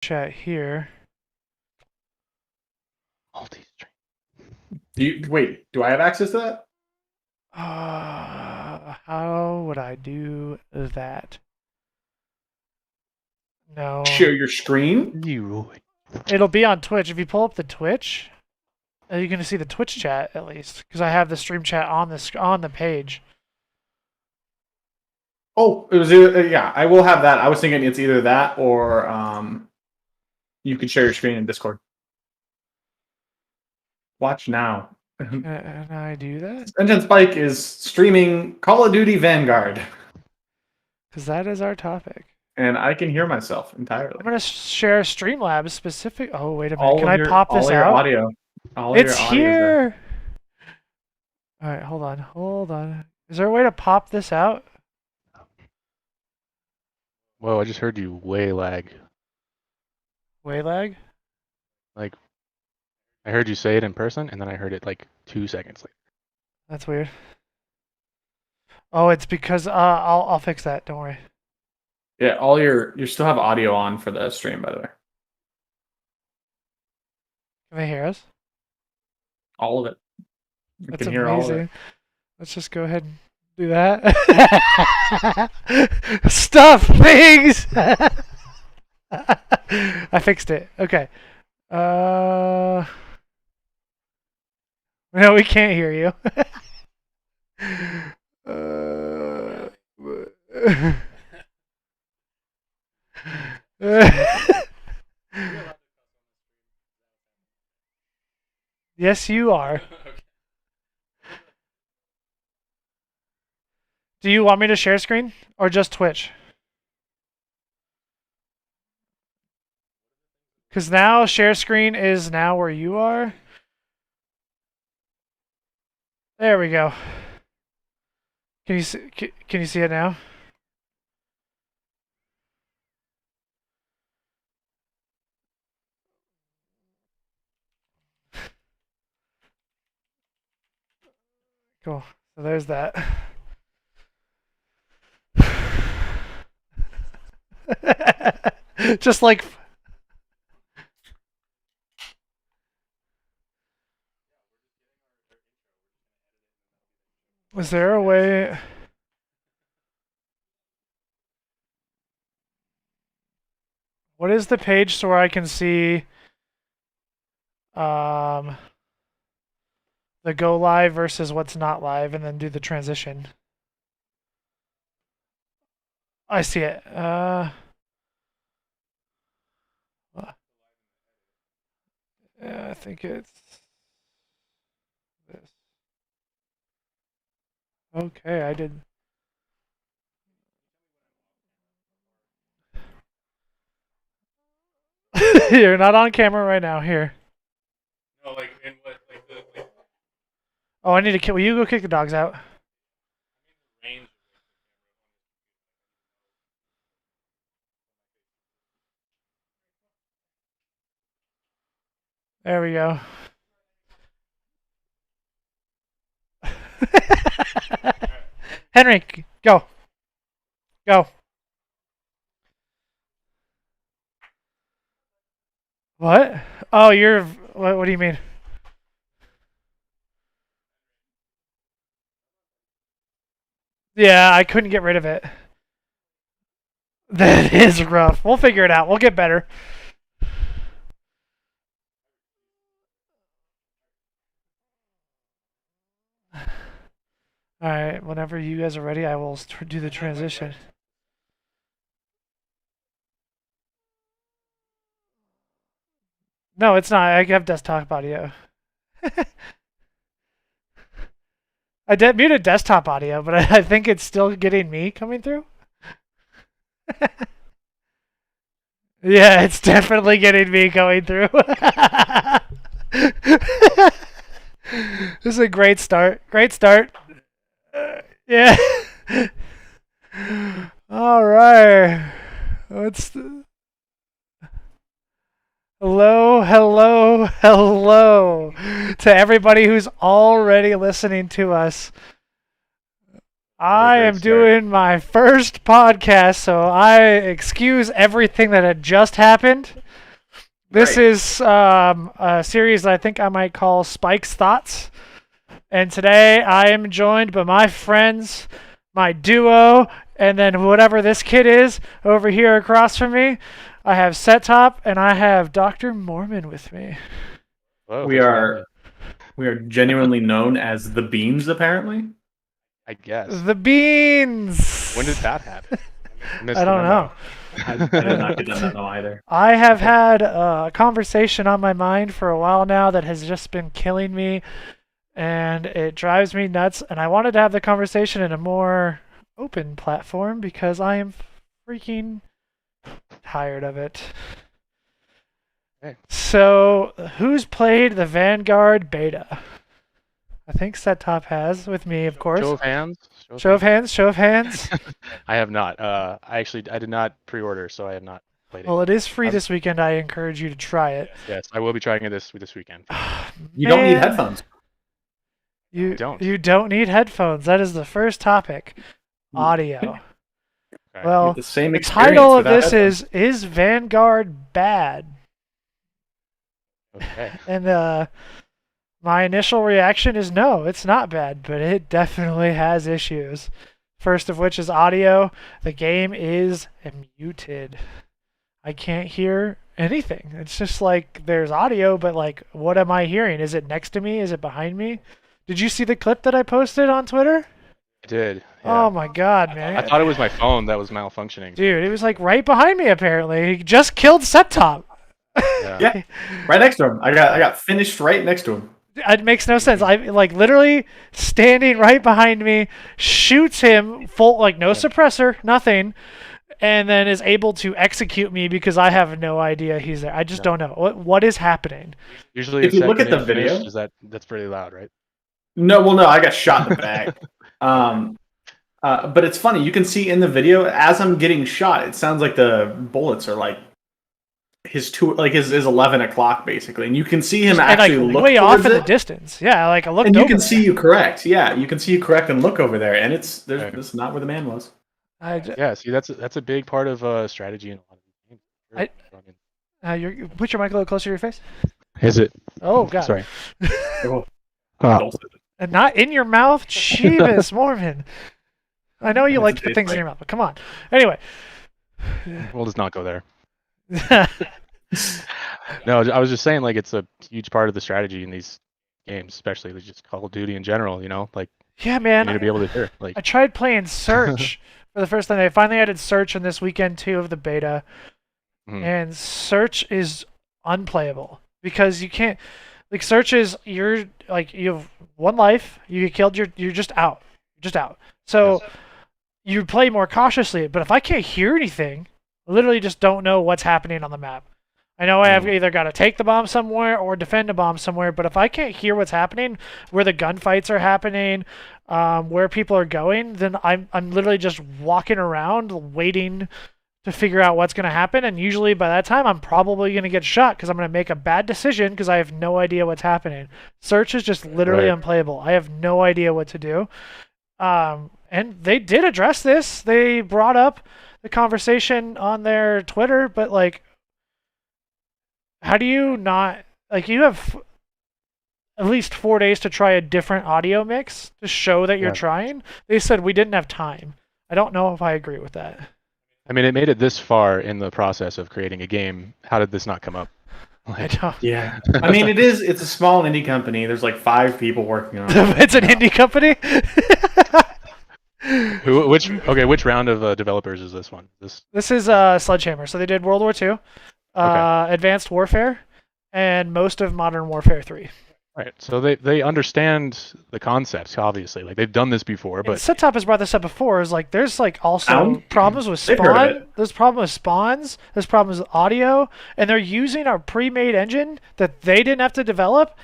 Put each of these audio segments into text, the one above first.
chat here. Wait, do I have access to that? How would I do that? No. Share your screen? It'll be on Twitch. If you pull up the Twitch, you're going to see the Twitch chat at least, because I have the stream chat on the page. Oh, it was yeah. I will have that. I was thinking it's either that or you could share your screen in Discord. Watch now. Can I do that? Engine Spike is streaming Call of Duty Vanguard. Because that is our topic. And I can hear myself entirely. I'm going to share Streamlabs specific. Oh, wait a minute. Can I pop this out? Audio. It's here. All right, hold on. Is there a way to pop this out? Whoa, I just heard you way lag. Way lag? Like, I heard you say it in person, and then I heard it like 2 seconds later. That's weird. Oh, it's because I'll fix that. Don't worry. Yeah, you still have audio on for the stream, by the way. Can they hear us? All of it. That's can hear all of it. Let's just go ahead and do that. Stuff things. I fixed it. Okay. No, we can't hear you. Yes, you are. Do you want me to share screen or just Twitch? Because now share screen is now where you are. There we go. Can you see it now? Cool. So there's that. Just like was there a way what is the page so where I can see the go live versus what's not live and then do the transition? I see it. Yeah, I think it's this. Okay, I did. You're not on camera right now. Here. No, like in what, like the Oh, I need to kill. Will you go kick the dogs out? range. There we go. Henry, go. Go. What? Oh, you're. What do you mean? Yeah, I couldn't get rid of it. That is rough. We'll figure it out. We'll get better. Alright, whenever you guys are ready, I will do the transition. No, it's not. I have desktop audio. I muted desktop audio, but I think it's still getting me coming through. Yeah, it's definitely getting me going through. This is a great start. Great start. Yeah. All right. Hello to everybody who's already listening to us. I am doing my first podcast, so I excuse everything that had just happened. This Right. is a series that I think I might call Spike's Thoughts. And today I am joined by my friends, my duo, and then whatever this kid is over here across from me. I have Set Top and I have Dr. Mormon with me. Whoa, We thanks for having are me. we are genuinely known as the Beans, apparently. I guess. The Beans! When did that happen? I don't know. I did not get that memo either. I have had a conversation on my mind for a while now that has just been killing me, and it drives me nuts. And I wanted to have the conversation in a more open platform because I am freaking tired of it. Okay. So, who's played the Vanguard beta? I think Set Top has, with me, of course. Show of hands. Show of hands, show of hands. I have not. I did not pre-order, so I have not played it. Well, it is free Um, this weekend. I encourage you to try it. Yes, I will be trying it this weekend. You don't need Man. headphones. You don't. You don't need headphones. That is the first topic. Audio. Okay. Well, Get the same the experience title of without this headphones. is Vanguard bad? Okay. And my initial reaction is no, it's not bad, but it definitely has issues. First of which is audio. The game is muted. I can't hear anything. It's just like there's audio, but like, what am I hearing? Is it next to me? Is it behind me? Did you see the clip that I posted on Twitter? I did. Yeah. Oh my god, man. I thought it was my phone that was malfunctioning. Dude, it was like right behind me apparently. He just killed Set Top. Yeah, right next to him. I got finished right next to him. It makes no sense. I like literally standing right behind me, shoots him full, like no suppressor, nothing, and then is able to execute me because I have no idea he's there. I just don't know what is happening. Usually, If you look at the finish, video- that's pretty loud, right? No, well, no, I got shot in the back. But it's funny. You can see in the video as I'm getting shot, it sounds like the bullets are like his 11 o'clock basically, and you can see him And actually like look way off in towards the it, distance. Yeah, like I looked and you over can there. see you correct. Yeah, you can see you correct and look over there, and this Right. is not where the man was. Yeah. See, that's a big part of strategy in a lot of these games. You put your mic a little closer to your face. Is it? Oh god. Sorry. Oh. And not in your mouth. Jeebus, Mormon. I know you That's like to a put big things in fight. your mouth, but come on. Anyway. We'll just not go there. No, I was just saying, like, it's a huge part of the strategy in these games, especially just Call of Duty in general. You know, like Yeah, you man. need to be able to hear. Like, I tried playing Search for the first time. They finally added Search in this weekend too of the beta, Mhm. and Search is unplayable because you can't. Like Search is you have one life. You get killed. You're just out. You're just out. So you play more cautiously. But if I can't hear anything, I literally just don't know what's happening on the map. I know I have either got to take the bomb somewhere or defend a bomb somewhere, but if I can't hear what's happening, where the gunfights are happening, where people are going, then I'm literally just walking around waiting to figure out what's going to happen. And usually by that time, I'm probably going to get shot because I'm going to make a bad decision because I have no idea what's happening. Search is just literally Right. unplayable. I have no idea what to do. And they did address this. They brought up the conversation on their Twitter, but like, how do you not like you have at least 4 days to try a different audio mix to show that you're Yeah. trying? They said we didn't have time. I don't know if I agree with that. I mean, it made it this far in the process of creating a game. How did this not come up? I Like, don't. Yeah, I mean it's a small indie company. There's like 5 people working on it. It's an indie company. which round of developers is this one? This is Sledgehammer. So they did World War II, Advanced Warfare, and most of Modern Warfare 3. Right. So they understand the concepts, obviously. Like they've done this before, but Set Top has brought this up before. Is like there's like also Sound? problems with They've heard of spawn. it. There's problems with spawns. There's problems with audio, and they're using our pre-made engine that they didn't have to develop,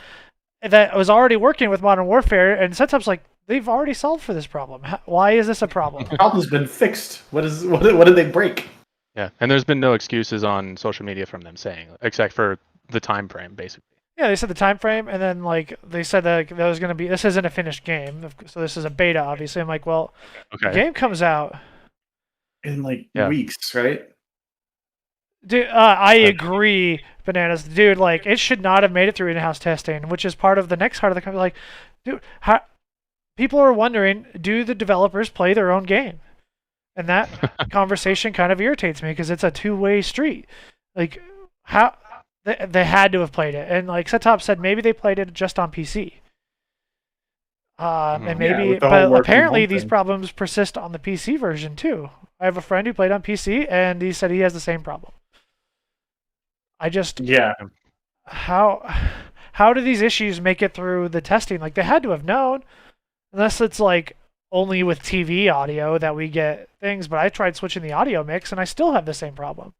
that was already working with Modern Warfare. And Set Top's like they've already solved for this problem. Why is this a problem? The problem's been fixed. What did they break? yeah. And there's been no excuses on social media from them saying, except for the time frame, basically. Yeah, they said the time frame, and then like they said that there was gonna be. This isn't a finished game, so this is a beta, obviously. I'm like, well, the Okay. game comes out. In like Yeah. weeks, right? Dude, I agree, Bananas. Dude, like, it should not have made it through in-house testing, which is part of the next part of the company. Like, dude, people are wondering, do the developers play their own game? And that conversation kind of irritates me because it's a two-way street. Like, how they had to have played it, and like Setop said, maybe they played it just on PC. And maybe, with the whole but work from apparently home these thing. problems persist on the PC version too. I have a friend who played on PC, and he said he has the same problem. I just Yeah. how do these issues make it through the testing? Like they had to have known, unless it's like only with TV audio that we get things. But I tried switching the audio mix, and I still have the same problem.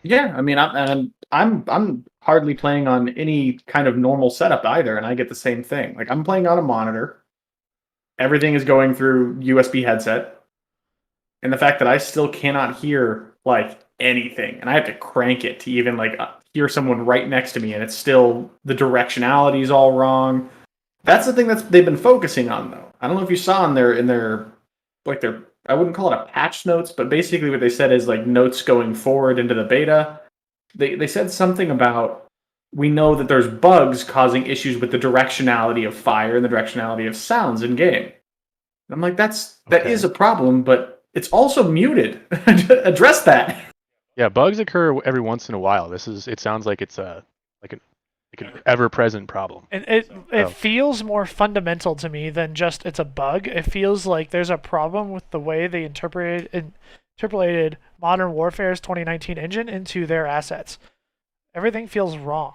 Yeah, I mean, I'm hardly playing on any kind of normal setup either, and I get the same thing. Like I'm playing on a monitor. Everything is going through USB headset, and the fact that I still cannot hear like anything, and I have to crank it to even like hear someone right next to me, and it's still the directionality is all wrong. That's the thing they've been focusing on, though. I don't know if you saw in their I wouldn't call it a patch notes, but basically what they said is like notes going forward into the beta. They said something about we know that there's bugs causing issues with the directionality of fire and the directionality of sounds in game. And I'm like, that is a problem, but it's also muted. Address that. Yeah, bugs occur every once in a while. It sounds like it's an ever-present problem. And it feels more fundamental to me than just it's a bug. It feels like there's a problem with the way they interpolated Modern Warfare's 2019 engine into their assets. Everything feels wrong.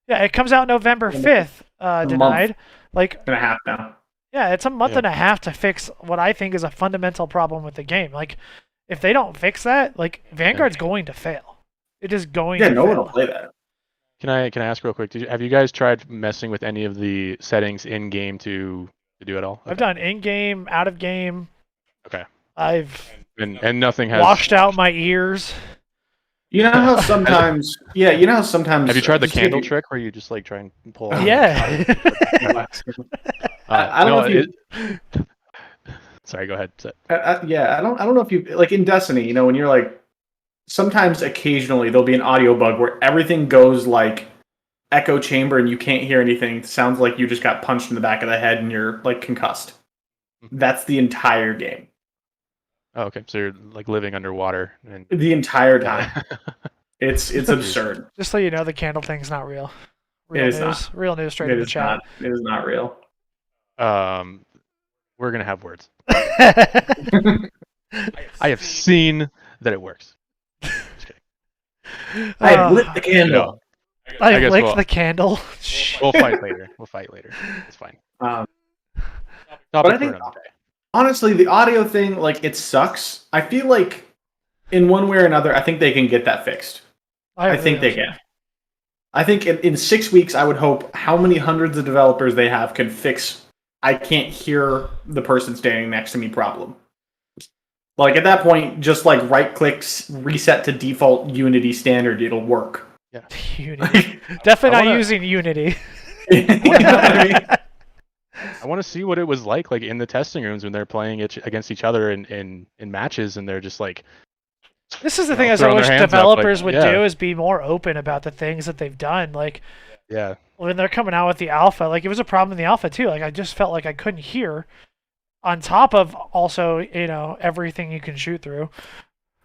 Yeah, it comes out November 5th, denied. Like And a half now. Yeah, it's a month and a half to fix what I think is a fundamental problem with the game. Like, if they don't fix that, like Vanguard's going to fail. It is going to fail. Yeah, no one will play that. Can I ask real quick? Have you guys tried messing with any of the settings in game to do it all? I've done in-game, out-of-game. Okay. I've and nothing has washed out my ears. You know how sometimes, Have you tried the candle trick where you just like try and pull? Yeah. I don't know if you. Sorry, go ahead. I don't know if you like in Destiny. You know, when you're like, sometimes occasionally there'll be an audio bug where everything goes like echo chamber and you can't hear anything. It sounds like you just got punched in the back of the head and you're like concussed. That's the entire game. Oh, okay. So you're like living underwater and The entire time. It's absurd. Just so you know, the candle thing's not real. It is not. Real news straight It in the is chat. not. It is not real. we're gonna have words. I have seen that it works. Just kidding. I have lit the candle. I guess licked the candle. We'll fight later. It's fine. But Topic I for think, another day. honestly, the audio thing, like, it sucks. I feel like, in one way or another, I think they can get that fixed. I think they can. I think in 6 weeks, I would hope how many hundreds of developers they have can fix I can't hear the person standing next to me problem. Like, at that point, just, like, right-clicks, reset to default Unity standard, it'll work. Yeah. Unity. Definitely not using Unity. I want to see what it was like in the testing rooms when they're playing against each other in matches, and they're just like. This is the thing, as I throwing wish their hands up, developers like, would do, is be more open about the things that they've done. Like, yeah, when they're coming out with the alpha, like it was a problem in the alpha too. Like I just felt like I couldn't hear. On top of also, everything you can shoot through.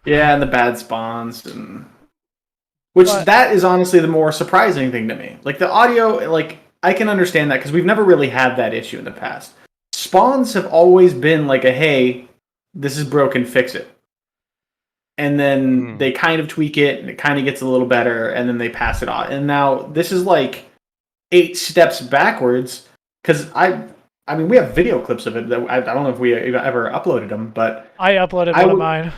Yeah, and the bad spawns that is honestly the more surprising thing to me. Like the audio, like I can understand that because we've never really had that issue in the past. Spawns have always been like a hey, this is broken, fix it. And then they kind of tweak it and it kind of gets a little better and then they pass it on. And now this is like 8 steps backwards because I mean, we have video clips of it. That I don't know if we ever uploaded them, but I uploaded one of mine.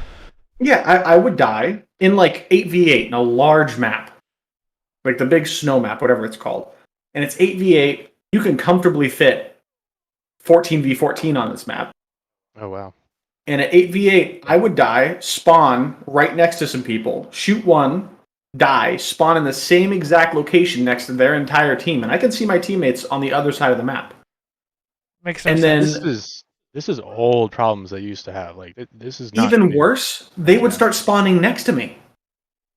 Yeah, I would die in like 8v8 in a large map, like the big snow map, whatever it's called. And it's 8v8. You can comfortably fit 14v14 on this map. Oh, wow. And at 8v8, I would die, spawn right next to some people, shoot one, die, spawn in the same exact location next to their entire team. And I can see my teammates on the other side of the map. Makes no and sense. then This this is old problems they used to have. Like this is not even new. worse. They would start spawning next to me.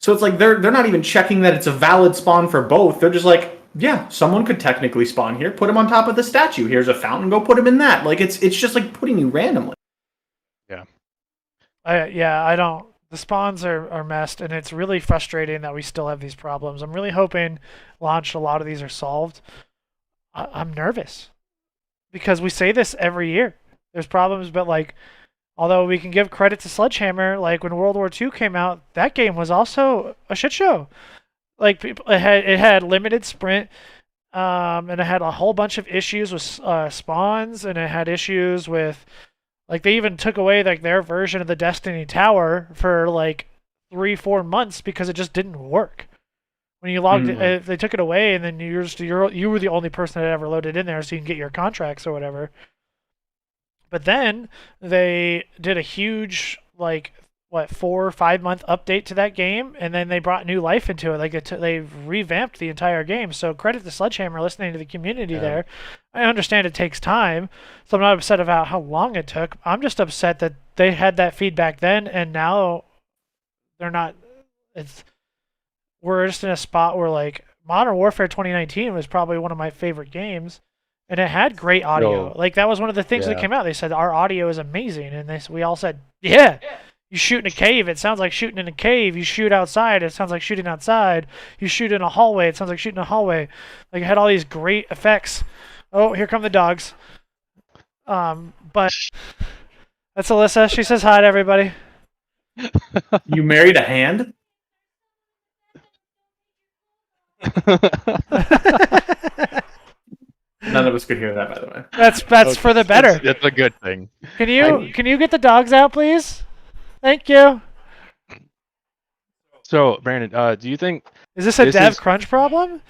So it's like they're not even checking that it's a valid spawn for both. They're just like, yeah, someone could technically spawn here. Put him on top of the statue. Here's a fountain. Go put him in that. Like it's just like putting you randomly. Yeah. I don't. The spawns are messed, and it's really frustrating that we still have these problems. I'm really hoping launch a lot of these are solved. I'm nervous because we say this every year. There's problems, but like, although we can give credit to Sledgehammer, like when World War II came out, that game was also a shit show. Like it had limited sprint, and it had a whole bunch of issues with spawns, and it had issues with, like they even took away like their version of the Destiny Tower for like 3-4 months because it just didn't work. When you logged it, they took it away, and then you were the only person that ever loaded in there, so you can get your contracts or whatever. But then they did a huge 4 or 5 month update to that game, and then they brought new life into it. Like they revamped the entire game. So credit to Sledgehammer listening to the community there. I understand it takes time, so I'm not upset about how long it took. I'm just upset that they had that feedback then, and now they're not. We're just in a spot where like Modern Warfare 2019 was probably one of my favorite games. And it had great audio. Like that was one of the things that came out. They said our audio is amazing, and we all said, "Yeah, you shoot in a cave. It sounds like shooting in a cave. You shoot outside. It sounds like shooting outside. You shoot in a hallway. It sounds like shooting in a hallway." Like it had all these great effects. Oh, here come the dogs. But that's Alyssa. She says hi to everybody. You married a hand? None of us could hear that, by the way. That's for the better. That's a good thing. Can you get the dogs out, please? Thank you. So, Brandon, do you think is this a dev crunch problem?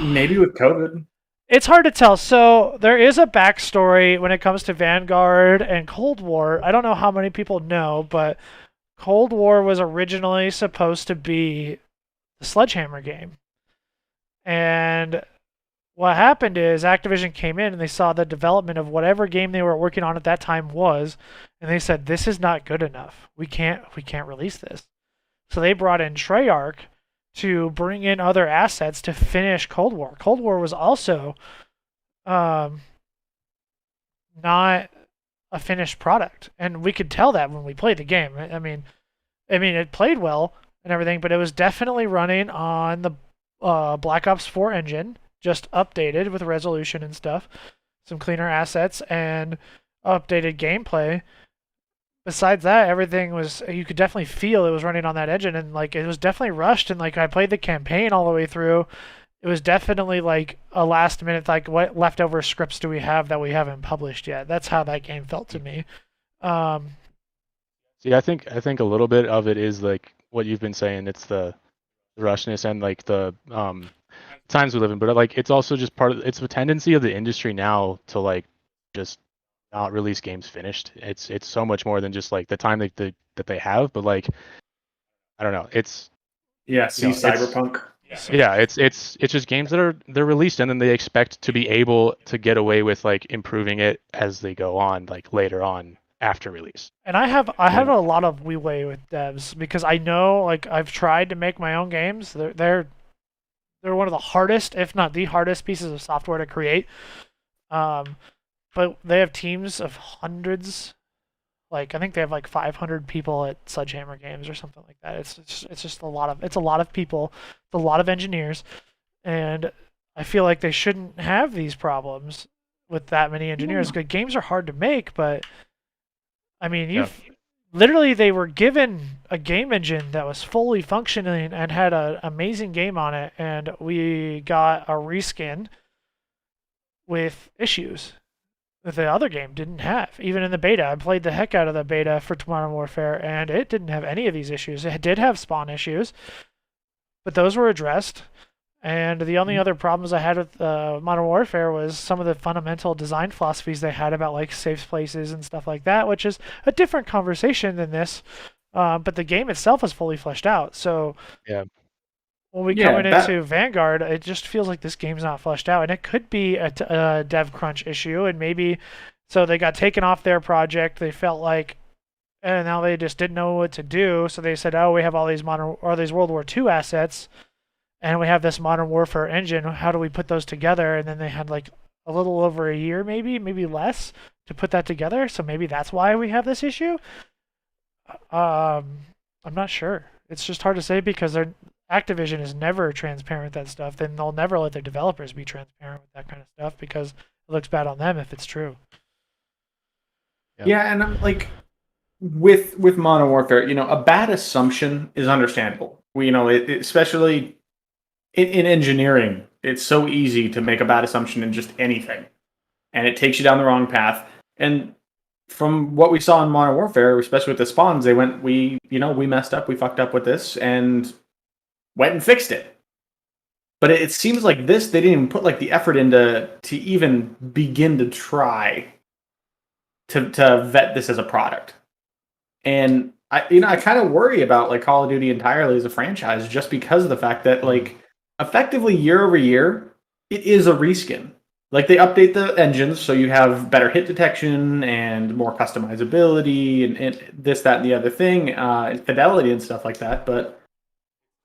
Maybe with COVID. It's hard to tell. So there is a backstory when it comes to Vanguard and Cold War. I don't know how many people know, but Cold War was originally supposed to be the Sledgehammer game. And what happened is Activision came in and they saw the development of whatever game they were working on at that time was, and they said, this is not good enough. We can't release this. So they brought in Treyarch to bring in other assets to finish Cold War. Cold War was also not a finished product, and we could tell that when we played the game. I mean, it played well and everything, but it was definitely running on the Black Ops 4 engine, just updated with resolution and stuff, some cleaner assets, and updated gameplay. Besides that, everything was, you could definitely feel it was running on that engine, and like it was definitely rushed, and like I played the campaign all the way through. It was definitely like a last minute, like what leftover scripts do we have that we haven't published yet? That's how that game felt to me. See, I think a little bit of it is like what you've been saying. It's the rushness and like the times we live in, but like it's also just it's a tendency of the industry now to like just not release games finished. It's so much more than just like the time that they have, but like I don't know. It's Cyberpunk. It's just games that they're released and then they expect to be able to get away with like improving it as they go on, like later on after release. And I have a lot of leeway with devs because I know, like, I've tried to make my own games. They're one of the hardest, if not the hardest, pieces of software to create. But they have teams of hundreds. Like I think they have like 500 people at Sledgehammer Games or something like that. It's just a lot of people, it's a lot of engineers, and I feel like they shouldn't have these problems with that many engineers. Good games are hard to make, but I mean, literally they were given a game engine that was fully functioning and had an amazing game on it, and we got a reskin with issues that the other game didn't have. Even in the beta, I played the heck out of the beta for Modern Warfare, and it didn't have any of these issues. It did have spawn issues, but those were addressed. And the only other problems I had with Modern Warfare was some of the fundamental design philosophies they had about like safe places and stuff like that, which is a different conversation than this. But the game itself is fully fleshed out. So yeah, when we coming into Vanguard, it just feels like this game's not fleshed out, and it could be a dev crunch issue, and maybe so they got taken off their project. They felt like, and now they just didn't know what to do, so they said, "Oh, we have all these these World War II assets, and we have this Modern Warfare engine. How do we put those together?" And then they had like a little over a year, maybe less, to put that together. So maybe that's why we have this issue. I'm not sure. It's just hard to say because Activision is never transparent with that stuff. Then they'll never let their developers be transparent with that kind of stuff because it looks bad on them if it's true. Yeah, and I'm like, with Modern Warfare, a bad assumption is understandable. Especially in engineering, it's so easy to make a bad assumption in just anything, and it takes you down the wrong path. And from what we saw in Modern Warfare, especially with the spawns, we messed up, we fucked up with this, and went and fixed it. But it seems like they didn't even put like the effort into to even begin to try to vet this as a product. And I kind of worry about like Call of Duty entirely as a franchise, just because of the fact that like effectively year over year, it is a reskin. Like they update the engines so you have better hit detection and more customizability and this, that, and the other thing, and fidelity and stuff like that. But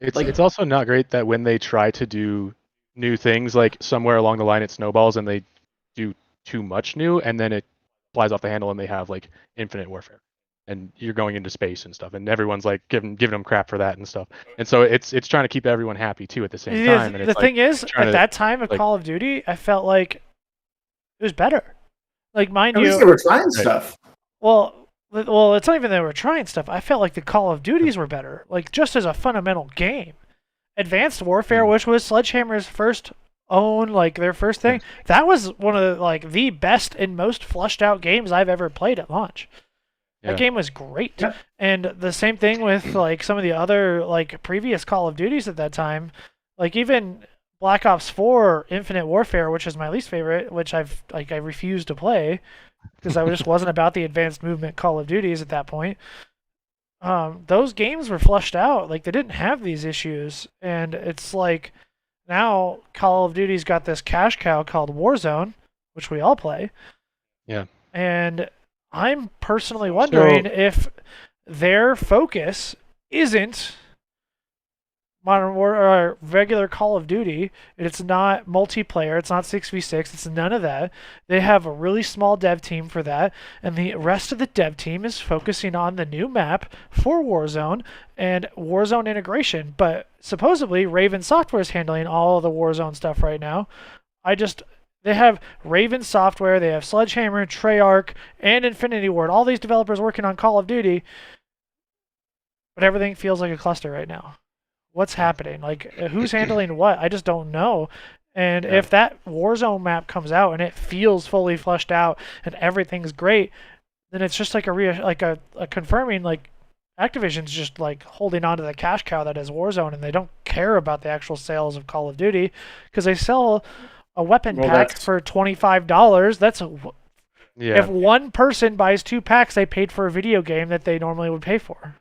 it's also not great that when they try to do new things, like somewhere along the line it snowballs and they do too much new, and then it flies off the handle and they have like infinite warfare. And you're going into space and stuff, and everyone's like giving them crap for that and stuff. And so it's trying to keep everyone happy too at the same time. And the thing is, at that time of Call of Duty, I felt like it was better. Like, mind you, at least they were trying stuff. Well, it's not even they were trying stuff. I felt like the Call of Duties were better, like just as a fundamental game. Advanced Warfare, which was Sledgehammer's first own, like their first thing, that was one of the best and most fleshed out games I've ever played at launch. That game was great. Yeah. And the same thing with like some of the other like previous Call of Duties at that time. Like even Black Ops 4 Infinite Warfare, which is my least favorite, which I refused to play because I just wasn't about the advanced movement Call of Duties at that point. Those games were fleshed out. Like they didn't have these issues. And it's like now Call of Duty's got this cash cow called Warzone, which we all play. Yeah. And I'm personally wondering if their focus isn't Modern War or regular Call of Duty. It's not multiplayer. It's not 6v6. It's none of that. They have a really small dev team for that, and the rest of the dev team is focusing on the new map for Warzone and Warzone integration. But supposedly Raven Software is handling all of the Warzone stuff right now. They have Raven Software, they have Sledgehammer, Treyarch, and Infinity Ward. All these developers working on Call of Duty, but everything feels like a cluster right now. What's happening? Like, who's handling what? I just don't know. And if that Warzone map comes out and it feels fully fleshed out and everything's great, then it's just like a confirming like Activision's just like holding on to the cash cow that is Warzone, and they don't care about the actual sales of Call of Duty because they sell a weapon pack for $25. That's if one person buys 2 packs, they paid for a video game that they normally would pay for.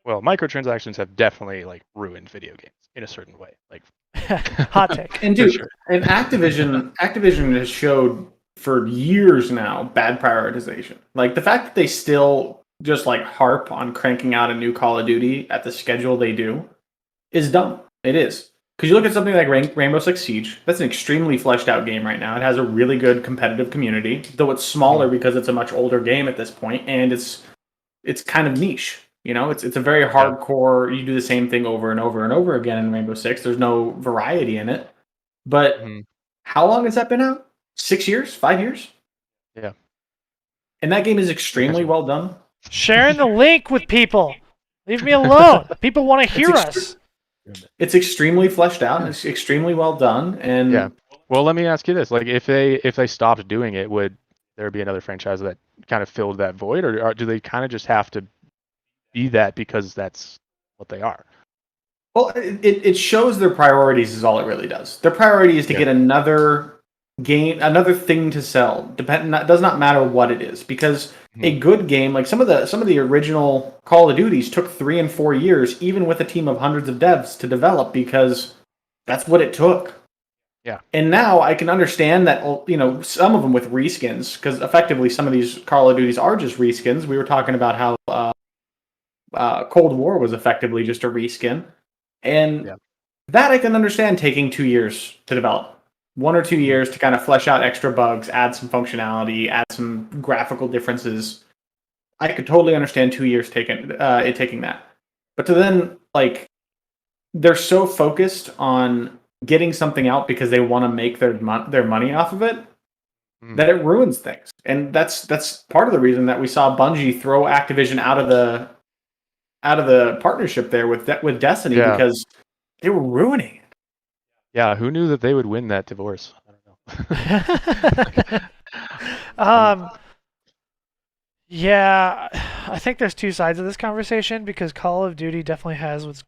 Well, microtransactions have definitely like ruined video games in a certain way. Like hot take. And dude, and Activision has showed for years now bad prioritization. Like the fact that they still just like harp on cranking out a new Call of Duty at the schedule they do is dumb. It is. Because you look at something like Rainbow Six Siege, that's an extremely fleshed out game right now. It has a really good competitive community, though it's smaller because it's a much older game at this point, and it's kind of niche. It's a very hardcore. You do the same thing over and over and over again in Rainbow Six. There's no variety in it. But how long has that been out? 6 years? 5 years? Yeah. And that game is extremely well done. Sharing the link with people. Leave me alone. People want to hear us. It's extremely fleshed out and it's extremely well done. And yeah. Well, let me ask you this: like, if they stopped doing it, would there be another franchise that kind of filled that void, or do they kind of just have to be that because that's what they are? Well, it shows their priorities is all it really does. Their priority is to get another game, another thing to sell. Does not matter what it is, because a good game, like some of the original Call of Duties took 3 and 4 years, even with a team of hundreds of devs to develop, because that's what it took. Yeah. And now I can understand that, some of them with reskins, because effectively some of these Call of Duties are just reskins. We were talking about how Cold War was effectively just a reskin, and that I can understand taking 2 years to develop. 1 or 2 years to kind of flesh out extra bugs, add some functionality, add some graphical differences. I could totally understand 2 years taking that. But to then, they're so focused on getting something out because they want to make their money off of it that it ruins things. And that's part of the reason that we saw Bungie throw Activision out of the partnership there with Destiny, because they were ruining it. Yeah, who knew that they would win that divorce? I don't know. Yeah, I think there's two sides of this conversation, because Call of Duty definitely has what's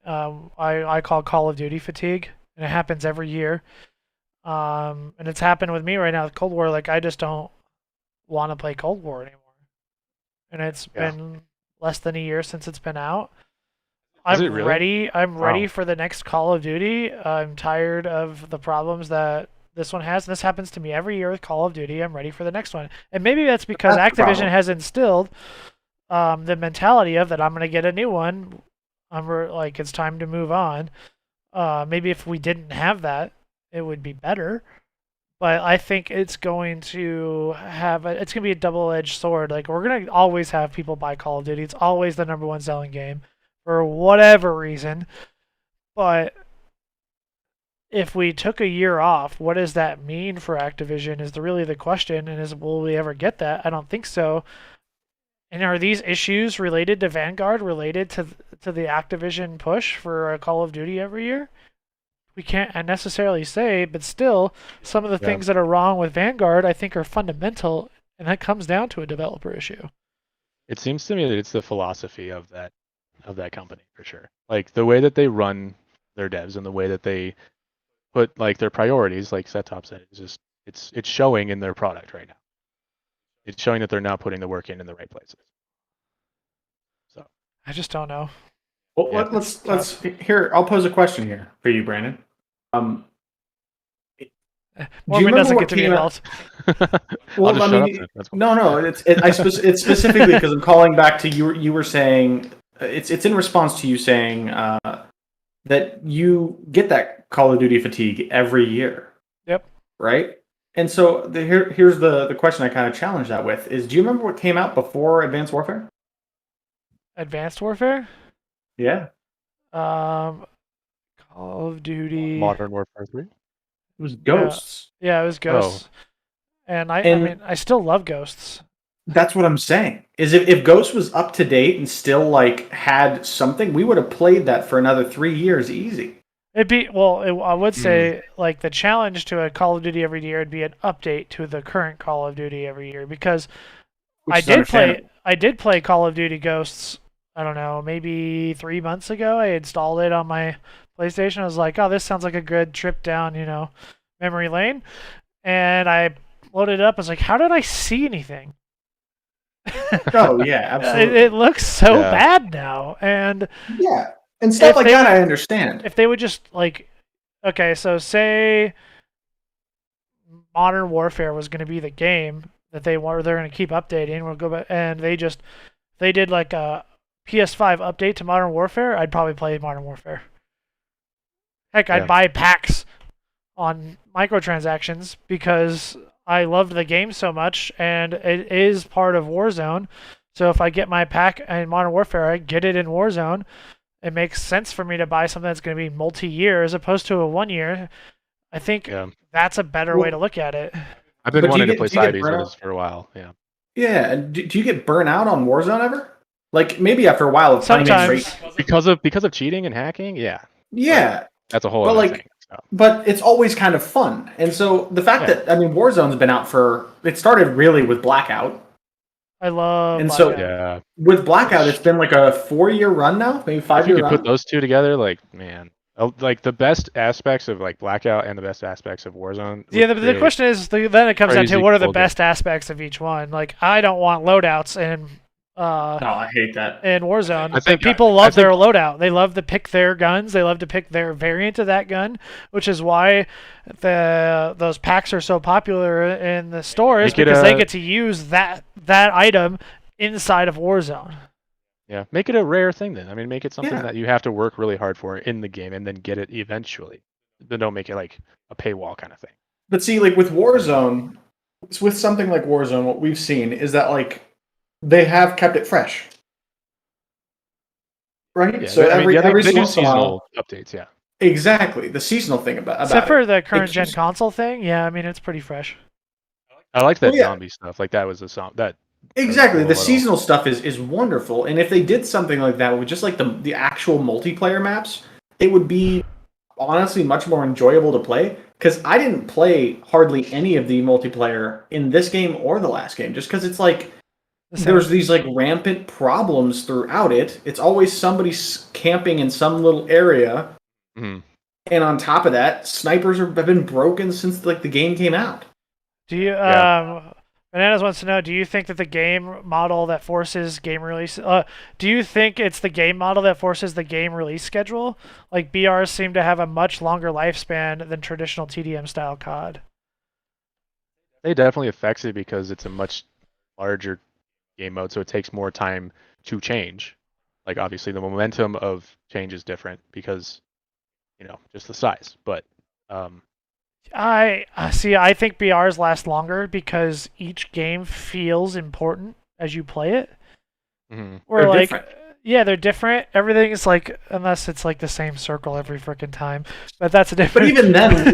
I call Call of Duty fatigue, and it happens every year. And it's happened with me right now with Cold War. Like, I just don't want to play Cold War anymore, and it's been less than a year since it's been out. I'm ready for the next Call of Duty. I'm tired of the problems that this one has. And this happens to me every year with Call of Duty. I'm ready for the next one. And maybe that's because Activision has instilled the mentality of that I'm going to get a new one. It's time to move on. Maybe if we didn't have that, it would be better. But I think it's going to be a double-edged sword. Like, we're going to always have people buy Call of Duty. It's always the number one selling game, for whatever reason. But if we took a year off, what does that mean for Activision is really the question, and will we ever get that? I don't think so. And are these issues related to Vanguard, related to the Activision push for a Call of Duty every year? We can't necessarily say, but still, some of the things that are wrong with Vanguard, I think, are fundamental, and that comes down to a developer issue. It seems to me that it's the philosophy of that company, for sure. Like, the way that they run their devs and the way that they put their priorities, like Set-Top said, is just it's showing in their product right now. It's showing that they're not putting the work in the right places. So I just don't know. Well, let's here. I'll pose a question here for you, Brandon. Mormon doesn't get to be involved. Well, no. It's specifically because I'm calling back to you. You were saying it's in response to you saying that you get that Call of Duty fatigue every year. Yep. Right. And so here's the question I kind of challenge that with is: do you remember what came out before Advanced Warfare? Advanced Warfare? Yeah. Call of Duty. Modern Warfare 3? It was Ghosts. Yeah, it was Ghosts. Oh. And I mean, I still love Ghosts. That's what I'm saying. Is if Ghost was up to date and still had something, we would have played that for another 3 years easy. I would say the challenge to a Call of Duty every year would be an update to the current Call of Duty every year, because I did play Call of Duty Ghosts. I don't know, maybe 3 months ago. I installed it on my PlayStation. I was like, oh, this sounds like a good trip down, memory lane. And I loaded it up. I was like, how did I see anything? Oh, yeah, absolutely. It looks so bad now. And and stuff like that, I understand. If they would just, okay, so say Modern Warfare was going to be the game that they're going to keep updating. We'll go back, and they did a PS5 update to Modern Warfare, I'd probably play Modern Warfare. Heck, I'd buy packs on microtransactions because I loved the game so much, and it is part of Warzone. So if I get my pack in Modern Warfare, I get it in Warzone. It makes sense for me to buy something that's going to be multi-year as opposed to a 1 year. I think that's a better way to look at it. I've been wanting to play Cybeys with this for a while. Yeah. Yeah. Do you get burnt out on Warzone ever? Maybe after a while of playing it straight. Because of cheating and hacking, Yeah. That's a whole other thing. So. But it's always kind of fun. And so the fact that Warzone's been out it started really with Blackout. I love Blackout. So with Blackout it's been a 4-year run now, maybe 5-year run. If you could put those two together, man. Like the best aspects of like Blackout and the best aspects of Warzone. Yeah, the question is, then it comes down to what are the best aspects of each one. Like, I don't want loadouts in no, I hate that. in Warzone. I think people love their loadout. They love to pick their guns. They love to pick their variant of that gun, which is why those packs are so popular in the stores, because they get to use that item inside of Warzone. Yeah, make it a rare thing then. I mean, make it something that you have to work really hard for in the game and then get it eventually. But don't make it like a paywall kind of thing. But see, like with Warzone, with something like Warzone, what we've seen is that like they have kept it fresh, right? Yeah, so every they do seasonal updates, yeah. Exactly, the seasonal thing about except for the current gen console thing, yeah. I mean, it's pretty fresh. I like that zombie stuff. Like that was a song that. Exactly, the seasonal stuff is wonderful, and if they did something like that with just like the actual multiplayer maps, it would be honestly much more enjoyable to play. Because I didn't play hardly any of the multiplayer in this game or the last game, just because it's like there's these like rampant problems throughout it. It's always somebody camping in some little area, and on top of that, snipers have been broken since like the game came out. Do you? Bananas wants to know, do you think that the game model that forces game release... do you think it's the game model that forces the game release schedule? Like, BRs seem to have a much longer lifespan than traditional TDM-style COD. It definitely affects it because it's a much larger game mode, so it takes more time to change. Like, obviously, the momentum of change is different because, just the size. But... I think BRs last longer because each game feels important as you play it. Or they're different. Yeah, they're different. Everything is like, unless it's like the same circle every freaking time, but that's a different. But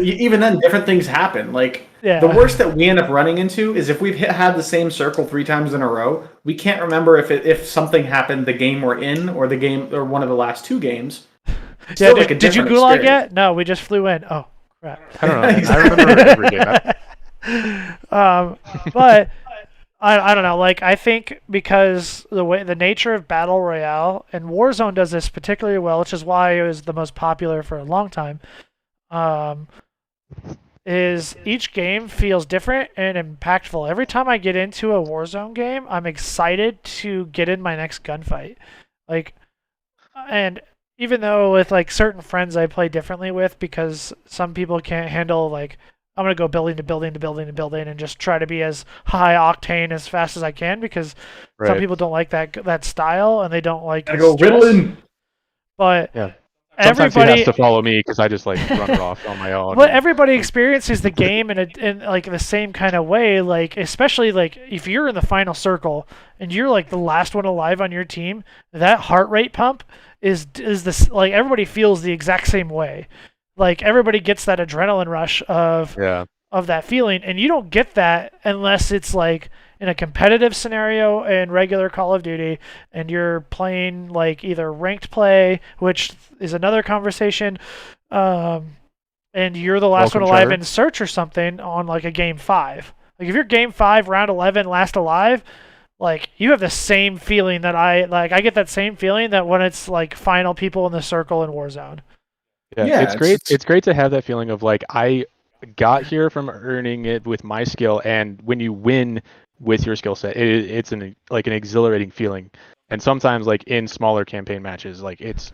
even then, different things happen. Like the worst that we end up running into is if we've had the same circle 3 times in a row, we can't remember if something happened the game we're in or the game or one of the last 2 games. Yeah, did you gulag yet? No, we just flew in. Oh. Crap. I don't know. I remember every game. But I don't know. Like, I think because the nature of Battle Royale, and Warzone does this particularly well, which is why it was the most popular for a long time, is each game feels different and impactful. Every time I get into a Warzone game, I'm excited to get in my next gunfight. Like, and even though with like certain friends I play differently with, because some people can't handle like, I'm gonna go building to building to building to building and just try to be as high octane as fast as I can, because some people don't like that style and they don't like. I go riddling. But sometimes everybody has to follow me because I just like run it off on my own. But everybody experiences the game in like the same kind of way. Like, especially like if you're in the final circle and you're like the last one alive on your team, that heart rate pump is this, like, everybody feels the exact same way. Like, everybody gets that adrenaline rush of that feeling, and you don't get that unless it's like in a competitive scenario in regular Call of Duty and you're playing like either ranked play, which is another conversation, and you're the last one alive in search or something on like a game 5. Like, if you're game 5 round 11 last alive, like, you have the same feeling that I get that same feeling that when it's like final people in the circle in Warzone. Yeah, it's great. It's great to have that feeling of like, I got here from earning it with my skill, and when you win with your skill set, it's an exhilarating feeling. And sometimes like in smaller campaign matches, like it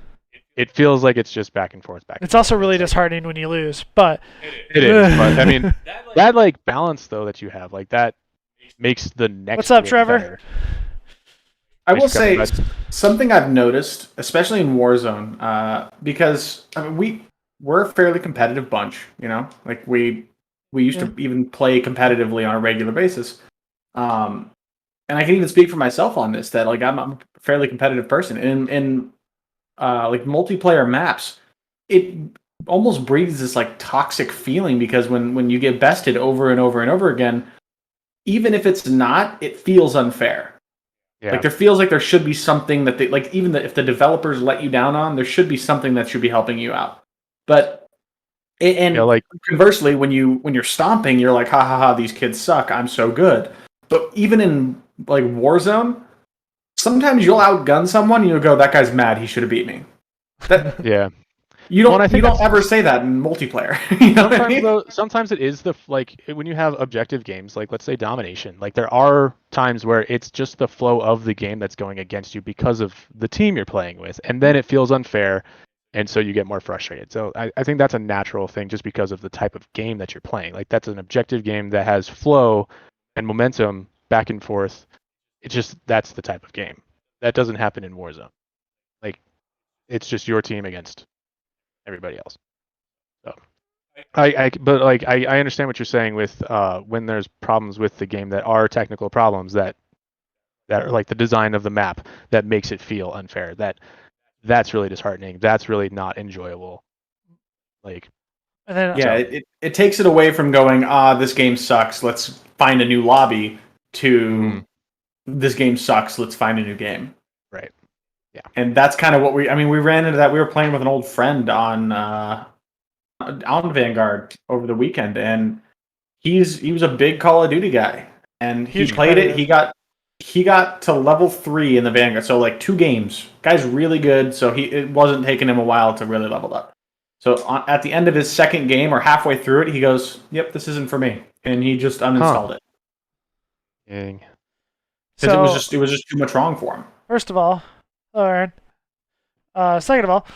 feels like it's just back and forth. It's also really disheartening when you lose, but it is. But I mean, that like balance though that you have, like that makes the next. What's up, Trevor? Better. I will say something I've noticed, especially in Warzone, because I mean, we're a fairly competitive bunch, like we used to even play competitively on a regular basis. And I can even speak for myself on this, that like I'm a fairly competitive person. In like multiplayer maps, it almost breeds this like toxic feeling, because when you get bested over and over and over again, even if it's not, it feels unfair. Yeah. Like, there feels like there should be something that they like, even if the developers let you down on, there should be something that should be helping you out. But like conversely, when you're stomping, you're like, ha ha ha, these kids suck, I'm so good. But even in like Warzone, sometimes you'll outgun someone and you'll go, that guy's mad, he should have beat me. Yeah. You don't ever say that in multiplayer. You know what I mean? Sometimes it is when you have objective games, like let's say domination. Like there are times where it's just the flow of the game that's going against you because of the team you're playing with, and then it feels unfair, and so you get more frustrated. So I think that's a natural thing just because of the type of game that you're playing. Like that's an objective game that has flow and momentum back and forth. That's the type of game. That doesn't happen in Warzone. Like it's just your team against everybody else. So I understand what you're saying with when there's problems with the game that are technical problems that are like the design of the map that makes it feel unfair. That's really disheartening. That's really not enjoyable. Like And then it takes it away from going, this game sucks, let's find a new lobby, to this game sucks, let's find a new game. Right. Yeah. And that's kind of what we ran into that. We were playing with an old friend on Vanguard over the weekend, and he was a big Call of Duty guy, and he played it. He got to level 3 in the Vanguard, so like 2 games. Guy's really good, so it wasn't taking him a while to really level up. So at the end of his second game or halfway through it, he goes, "Yep, this isn't for me," and he just uninstalled it. Dang. Because it was just too much wrong for him. First of all, Aaron. Second of all,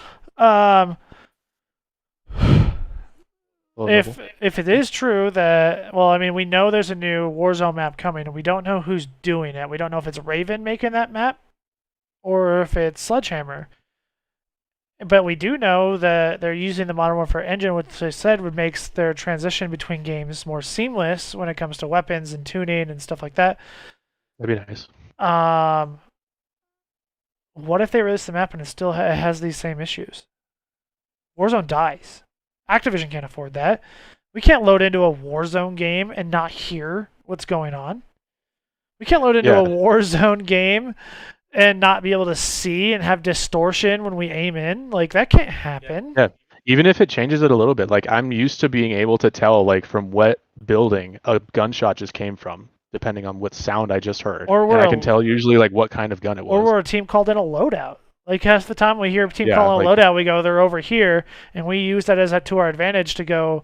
if it is true that, we know there's a new Warzone map coming, and we don't know who's doing it. We don't know if it's Raven making that map, or if it's Sledgehammer. But we do know that they're using the Modern Warfare engine, which they said would make their transition between games more seamless when it comes to weapons and tuning and stuff like that. That'd be nice. What if they release the map and it still has these same issues? Warzone dies. Activision can't afford that. We can't load into a Warzone game and not hear what's going on. We can't load into a Warzone game and not be able to see and have distortion when we aim in. Like, that can't happen. Yeah. Even if it changes it a little bit, like I'm used to being able to tell like from what building a gunshot just came from, depending on what sound I just heard. And I can tell usually like what kind of gun it was. Or we're a team called in a loadout. Like half the time we hear a team call in a loadout, we go, they're over here, and we use that to our advantage to go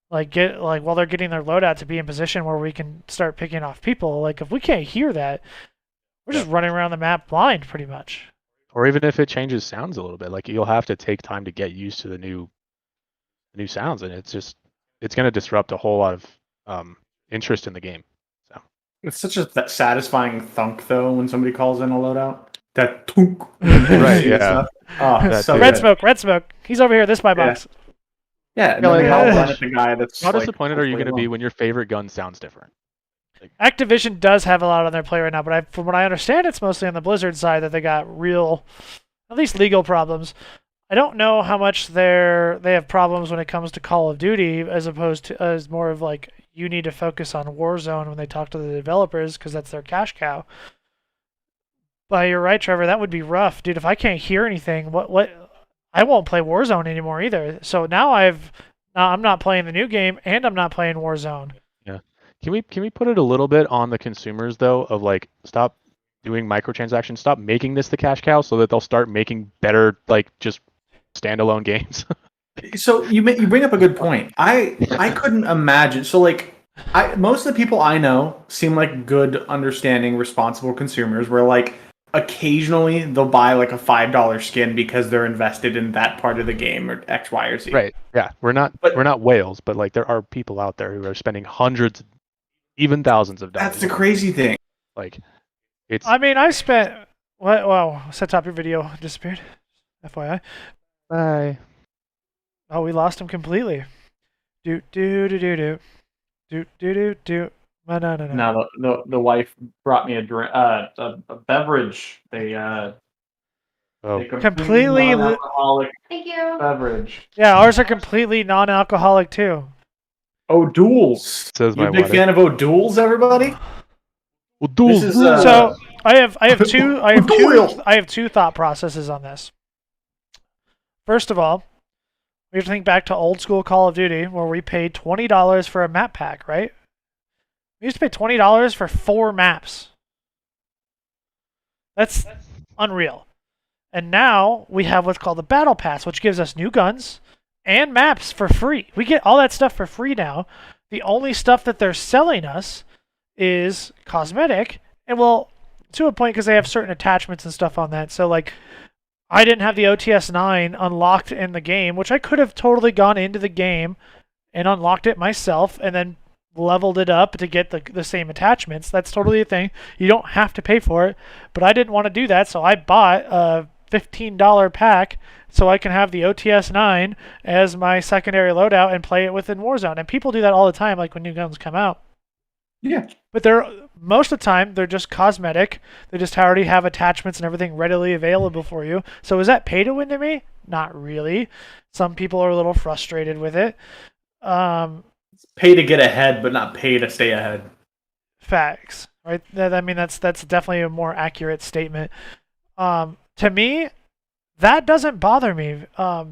while they're getting their loadout to be in position where we can start picking off people. Like if we can't hear that, we're just running around the map blind pretty much. Or even if it changes sounds a little bit, like you'll have to take time to get used to the new sounds, and it's going to disrupt a whole lot of interest in the game. So it's such a satisfying thunk though when somebody calls in a loadout. That thunk. Right, yeah. Red smoke. He's over here. This my box. Yeah. And like the guy that's how disappointed are you going to be when your favorite gun sounds different? Activision does have a lot on their plate right now, but from what I understand, it's mostly on the Blizzard side that they got real, at least legal problems. I don't know how much they have problems when it comes to Call of Duty, as opposed to as more of like you need to focus on Warzone when they talk to the developers because that's their cash cow. But you're right, Trevor. That would be rough, dude. If I can't hear anything, what? I won't play Warzone anymore either. So now I'm not playing the new game, and I'm not playing Warzone. Yeah. Can we put it a little bit on the consumers though? Of like, stop doing microtransactions. Stop making this the cash cow, so that they'll start making better like just standalone games. So you bring up a good point. I couldn't imagine. So like. Most of the people I know seem like good, understanding, responsible consumers where like occasionally they'll buy like a $5 skin because they're invested in that part of the game or X, Y, or Z. Right. Yeah. We're not whales, but like there are people out there who are spending hundreds, even thousands of dollars. That's the crazy thing. Like it's I spent wow, set top your video disappeared. FYI. Bye. Oh, we lost him completely. Do. No. No, the wife brought me a beverage. They completely non-alcoholic Thank you. beverage. Yeah, ours are completely non-alcoholic too. O'Doul's. Says you my a big fan of O'Doul's, everybody? O'Doul's. So I have two thought processes on this. First of all, we have to think back to old school Call of Duty where we paid $20 for a map pack, right? We used to pay $20 for 4 maps. That's unreal. And now we have what's called the Battle Pass, which gives us new guns and maps for free. We get all that stuff for free now. The only stuff that they're selling us is cosmetic, and well, to a point because they have certain attachments and stuff on that. So like, I didn't have the OTS 9 unlocked in the game, which I could have totally gone into the game and unlocked it myself and then leveled it up to get the same attachments. That's totally a thing. You don't have to pay for it, but I didn't want to do that, so I bought a $15 pack so I can have the OTS 9 as my secondary loadout and play it within Warzone. And people do that all the time, like when new guns come out. Yeah. But most of the time, they're just cosmetic. They just already have attachments and everything readily available for you. So is that pay to win to me? Not really. Some people are a little frustrated with it. Pay to get ahead, but not pay to stay ahead. Facts, right? I mean, that's definitely a more accurate statement. To me, that doesn't bother me.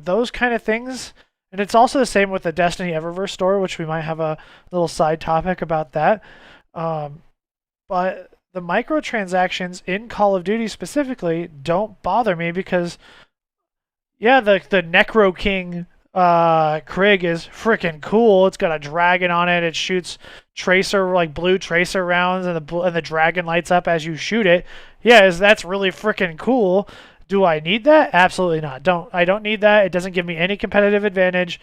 Those kind of things, and it's also the same with the Destiny Eververse store, which we might have a little side topic about that. But the microtransactions in Call of Duty specifically don't bother me because, yeah, the Necro King Krig is freaking cool. It's got a dragon on it. It shoots tracer, like blue tracer rounds, and the dragon lights up as you shoot it. Yeah, that's really freaking cool. Do I need that? Absolutely not. I don't need that. It doesn't give me any competitive advantage.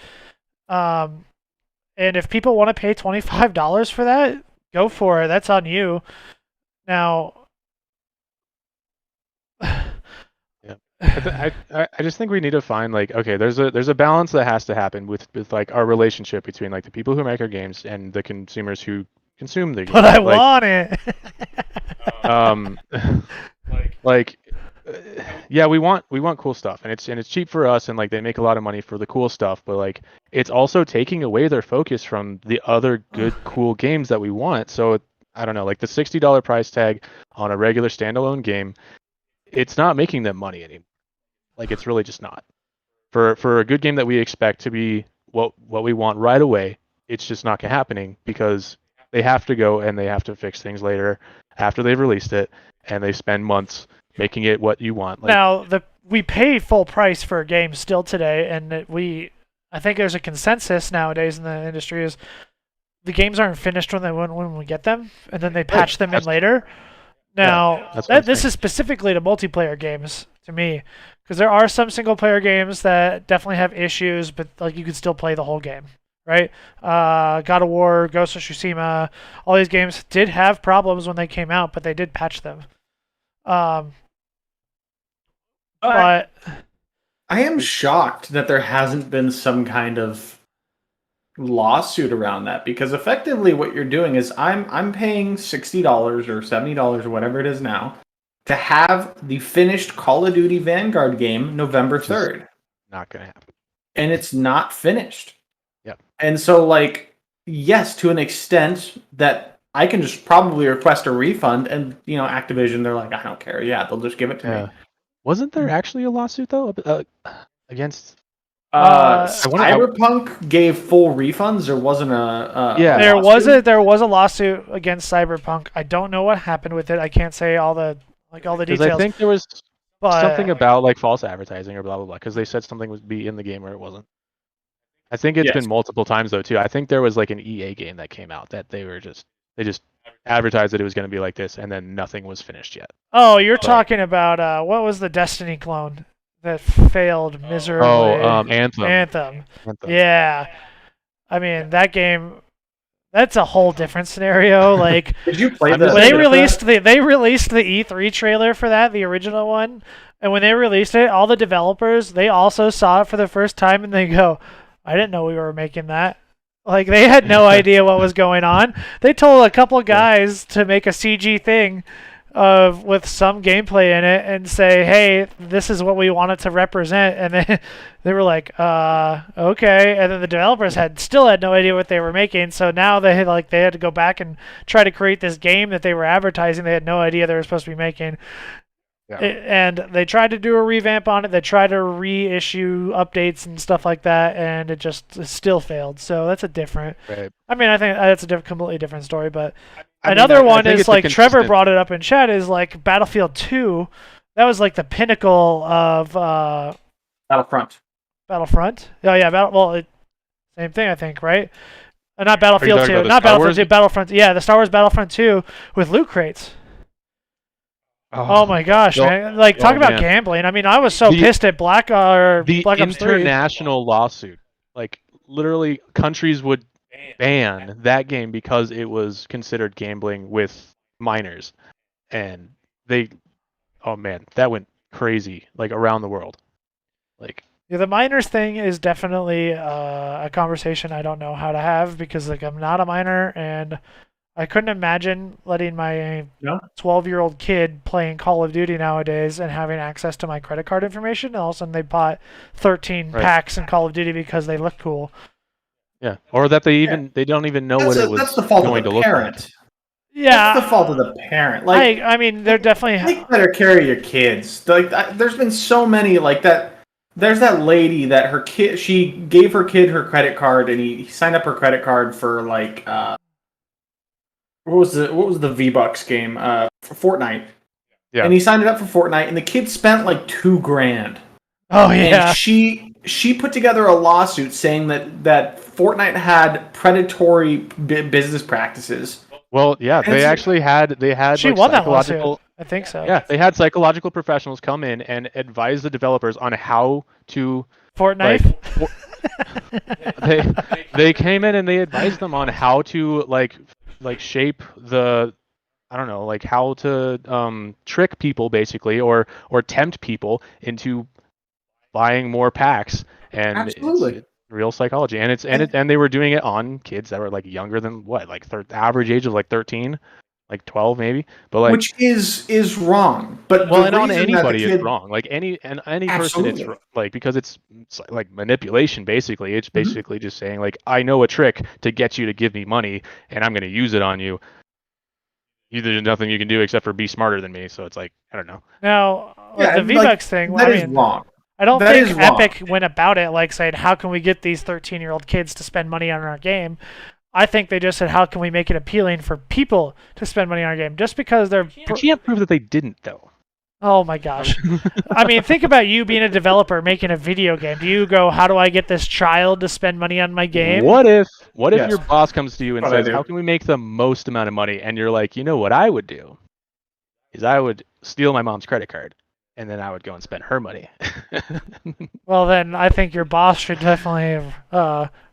And if people want to pay $25 for that, go for it. That's on you. Now, yeah, I just think we need to find like, okay, there's a balance that has to happen with like our relationship between like the people who make our games and the consumers who consume the games. But I want it. Yeah, we want cool stuff, and it's cheap for us, and like they make a lot of money for the cool stuff, but like it's also taking away their focus from the other good cool games that we want. So I don't know, like the $60 price tag on a regular standalone game, it's not making them money anymore. Like it's really just not. For a good game that we expect to be what we want right away, it's just not happening because they have to go and they have to fix things later after they've released it, and they spend months making it what you want. Like, now, we pay full price for a game still today, and I think there's a consensus nowadays in the industry is the games aren't finished when we get them, and then they patch them in later. Now, this is specifically to multiplayer games to me, because there are some single-player games that definitely have issues, but like you can still play the whole game, right? God of War, Ghost of Tsushima, all these games did have problems when they came out, but they did patch them. But I am shocked that there hasn't been some kind of lawsuit around that, because effectively what you're doing is I'm paying $60 or $70 or whatever it is now to have the finished Call of Duty Vanguard game November 3rd. Not gonna happen. And it's not finished. Yep. And so like, yes, to an extent that I can just probably request a refund, and Activision, they're like, I don't care. Yeah, they'll just give it to me. Wasn't there actually a lawsuit though against? Cyberpunk gave full refunds. There wasn't there was a lawsuit against Cyberpunk. I don't know what happened with it. I can't say all the details. I think there was something about like false advertising or blah blah blah, because they said something would be in the game or it wasn't. I think it's been multiple times though too. I think there was like an EA game that came out that they just advertised that it was going to be like this, and then nothing was finished yet. Oh, you're talking about what was the Destiny clone that failed miserably? Oh, Anthem. Yeah, I mean that game. That's a whole different scenario. Like, did you play that? They released the E3 trailer for that, the original one, and when they released it, all the developers, they also saw it for the first time, and they go, "I didn't know we were making that." Like, they had no idea what was going on. They told a couple of guys to make a CG thing with some gameplay in it and say, hey, this is what we want it to represent. And they were like, okay. And then the developers still had no idea what they were making. So now they had to go back and try to create this game that they were advertising. They had no idea they were supposed to be making. Yeah. And they tried to do a revamp on it. They tried to reissue updates and stuff like that, and it still failed. So that's a different. Right. I mean, I think that's a completely different story. But another one is like Trevor brought it up in chat is like Battlefield 2. That was like the pinnacle of Battlefront. Battlefront. Oh yeah, same thing I think, right? Not Are you Battlefield talking 2, about the not Star Battlefront Wars? 2, Battlefront. Yeah, the Star Wars Battlefront 2 with loot crates. Oh my gosh, Yo- man! Like talk oh, about man. gambling. I mean, I was so The- pissed at Black The Ops 3. international lawsuit, like literally, countries would ban that game because it was considered gambling with minors, and they, oh man, that went crazy, like around the world, like. Yeah, the minors thing is definitely a conversation I don't know how to have because like I'm not a minor and I couldn't imagine letting my 12-year-old kid playing Call of Duty nowadays and having access to my credit card information. And all of a sudden they bought 13 packs in Call of Duty because they look cool. Yeah, or that they don't even know what it was That's the fault going of to the look like. parent. Yeah, That's the fault of the parent. Like, I mean, they're definitely. take better care of your kids. Like, there's been so many like that. There's that lady that she gave her kid her credit card, and he signed up her credit card for like what was the V-Bucks game for Fortnite. Yeah. And he signed it up for Fortnite, and the kid spent like $2,000. Oh yeah. And she put together a lawsuit saying that Fortnite had predatory business practices. Well, yeah, they had She like won that psychological. lawsuit. I think so. Yeah, they had psychological professionals come in and advise the developers on how to. Fortnite. They came in and they advised them on how to like shape the, I don't know, like how to trick people basically, or tempt people into buying more packs. And Absolutely. it's real psychology, and they were doing it on kids that were like younger than average age of like 13, like 12 maybe, but like, which is wrong. But well, and on anybody it's wrong, like any person it's like, because it's like manipulation basically. It's basically just saying like, I know a trick to get you to give me money and I'm going to use it on you. There's nothing you can do except for be smarter than me. So it's like, I don't know. Now the V-Bucks thing, that is wrong. I don't think Epic went about it like saying, how can we get these 13-year-old kids to spend money on our game? I think they just said, how can we make it appealing for people to spend money on our game? Just because they're... You can't prove that they didn't, though. Oh my gosh. I mean, think about you being a developer making a video game. Do you go, how do I get this child to spend money on my game? What if your boss comes to you and says, how can we make the most amount of money? And you're like, you know what I would do? Is I would steal my mom's credit card. And then I would go and spend her money. Well, then I think your boss should definitely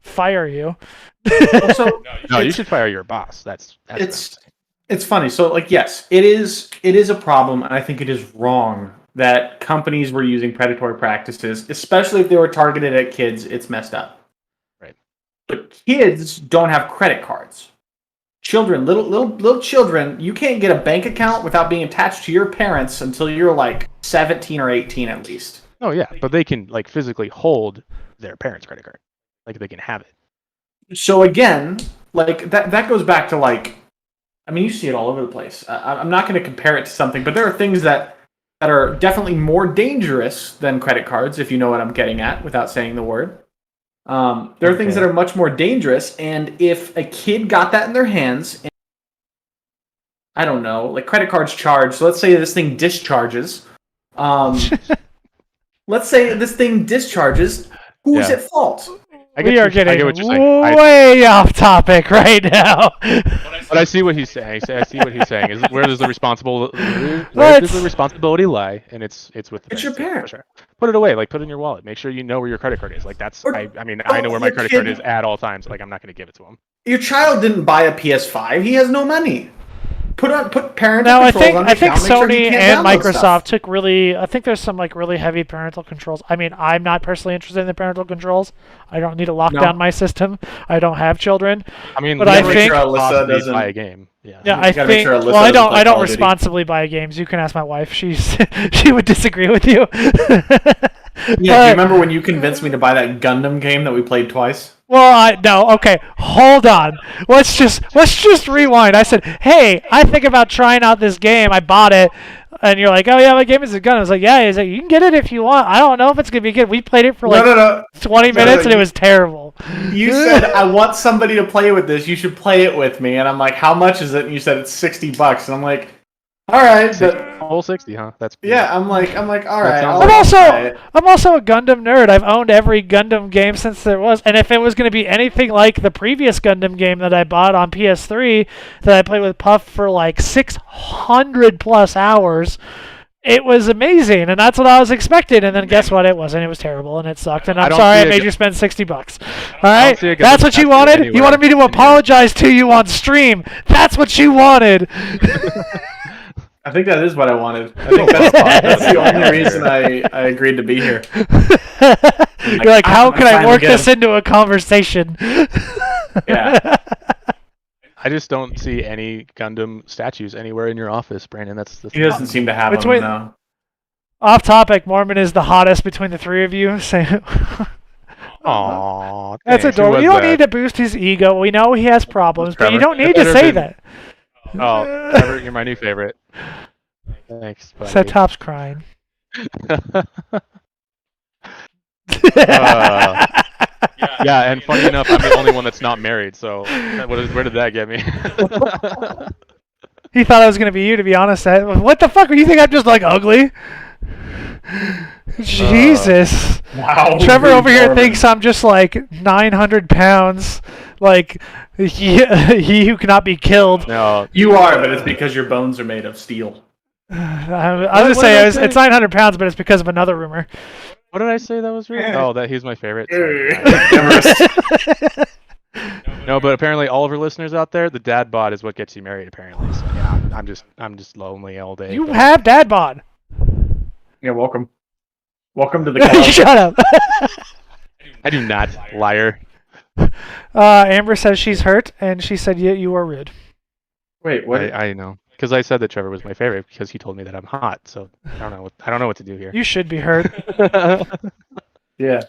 fire you. No, you should fire your boss. It's funny. So, like, yes, it is a problem, and I think it is wrong that companies were using predatory practices, especially if they were targeted at kids. It's messed up. Right. But kids don't have credit cards. Children, little children, you can't get a bank account without being attached to your parents until you're like 17 or 18 at least. Oh yeah, but they can like physically hold their parents' credit card, like they can have it. So again, like that goes back to like, I mean, you see it all over the place. I'm not going to compare it to something, but there are things that are definitely more dangerous than credit cards, if you know what I'm getting at, without saying the word. There are things that are much more dangerous, and if a kid got that in their hands, and, I don't know, like credit cards charge, so let's say this thing discharges. Let's say this thing discharges, who's at fault? We are getting way off topic right now. But I see what he's saying. I see what he's saying. Is where does the responsibility lie? And it's with the your parent. Sure. Put it away. Like put it in your wallet. Make sure you know where your credit card is. Like that's. I know where my credit card is at all times. Like I'm not going to give it to him. Your child didn't buy a PS5. He has no money. Put parental now I controls on the think account, Sony sure and Microsoft took really. I think there's some like really heavy parental controls. I mean, I'm not personally interested in the parental controls. I don't need to lock down my system. I don't have children. I mean, but I think Alyssa doesn't buy a game. Yeah, I think. Well, I don't responsibly buy games. You can ask my wife. She would disagree with you. Yeah, do you remember when you convinced me to buy that Gundam game that we played twice? Well, no. Okay, hold on. Let's just rewind. I said, "Hey, I think about trying out this game. I bought it." And you're like, "Oh yeah, my game is a gun." I was like, "Yeah." He's like, "You can get it if you want. I don't know if it's gonna be good." We played it for like 20 minutes, and it was terrible. You said, "I want somebody to play with this. You should play it with me." And I'm like, "How much is it?" And you said it's $60. And I'm like, All right, but Whole 60, huh? That's cool. yeah, I'm like, all right. I'm also a Gundam nerd. I've owned every Gundam game since there was, and if it was going to be anything like the previous Gundam game that I bought on PS3 that I played with Puff for like 600 plus hours, it was amazing, and that's what I was expecting. And then guess what? It wasn't. It was terrible, and it sucked. And I'm sorry I made you spend $60. All right, that's what you wanted. Anywhere. You wanted me to apologize to you on stream. That's what you wanted. I think that is what I wanted. I think that's the only reason I agreed to be here. You're like, how can I work this into a conversation? Yeah. I just don't see any Gundam statues anywhere in your office, Brandon. He doesn't seem to have them now. Off topic, Mormon is the hottest between the three of you. Aww, that's adorable. You don't need to boost his ego. We know he has problems, but you don't need to say that. Oh, Trevor, you're my new favorite. Thanks, buddy. Set Top's crying. Yeah, and funny enough, I'm the only one that's not married, so where did that get me? He thought I was going to be you, to be honest. What the fuck? You think I'm just, like, ugly? Jesus. Wow. Trevor over here thinks I'm just, like, 900 pounds. Like, he who cannot be killed. No. You are, but it's because your bones are made of steel. I was going to say, it's 900 pounds, but it's because of another rumor. What did I say that was real? Oh, that he's my favorite. No, but apparently all of our listeners out there, the dad bod is what gets you married. Apparently, so yeah, I'm just lonely all day. You have dad bod. Yeah, welcome to the club. Shut up. I do not, liar. Amber says she's hurt, and she said you are rude. Wait, what? I know. Because I said that Trevor was my favorite because he told me that I'm hot. So I don't know what to do here. You should be hurt. Yeah.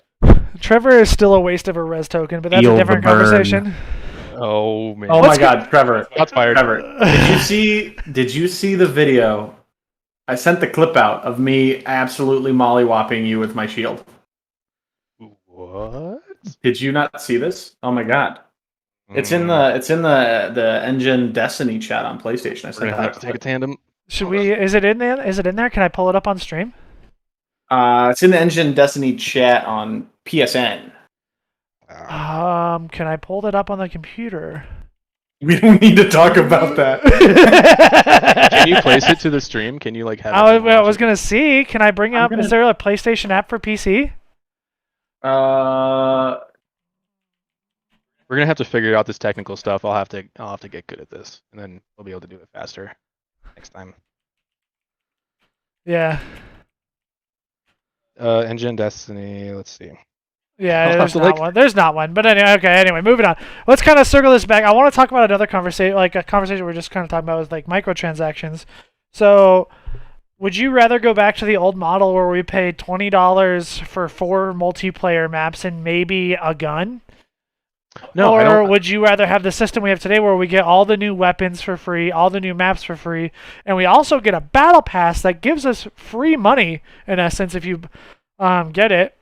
Trevor is still a waste of a res token, but that's a different conversation. Oh man. Oh my God, Trevor. Shots fired. Trevor, did you see the video? I sent the clip out of me absolutely mollywhopping you with my shield. What? Did you not see this? Oh my God. It's in the Engine Destiny chat on PlayStation. We're gonna have to take a tandem. Should we? Is it in there? Is it in there? Can I pull it up on stream? It's in the Engine Destiny chat on PSN. Can I pull it up on the computer? We don't need to talk about that. Can you place it to the stream? Can you like have? I was gonna see. Can I bring up? Is there a PlayStation app for PC? We're gonna have to figure out this technical stuff. I'll have to get good at this, and then we'll be able to do it faster next time. Yeah. Engine Destiny. Let's see. Yeah, there's not one. There's not one. But anyway, okay. Anyway, moving on. Let's kind of circle this back. I want to talk about another conversation, like a conversation we're just kind of talking about with like microtransactions. So, would you rather go back to the old model where we paid $20 for 4 multiplayer maps and maybe a gun? No, or would you rather have the system we have today where we get all the new weapons for free, all the new maps for free, and we also get a battle pass that gives us free money, in essence, if you get it.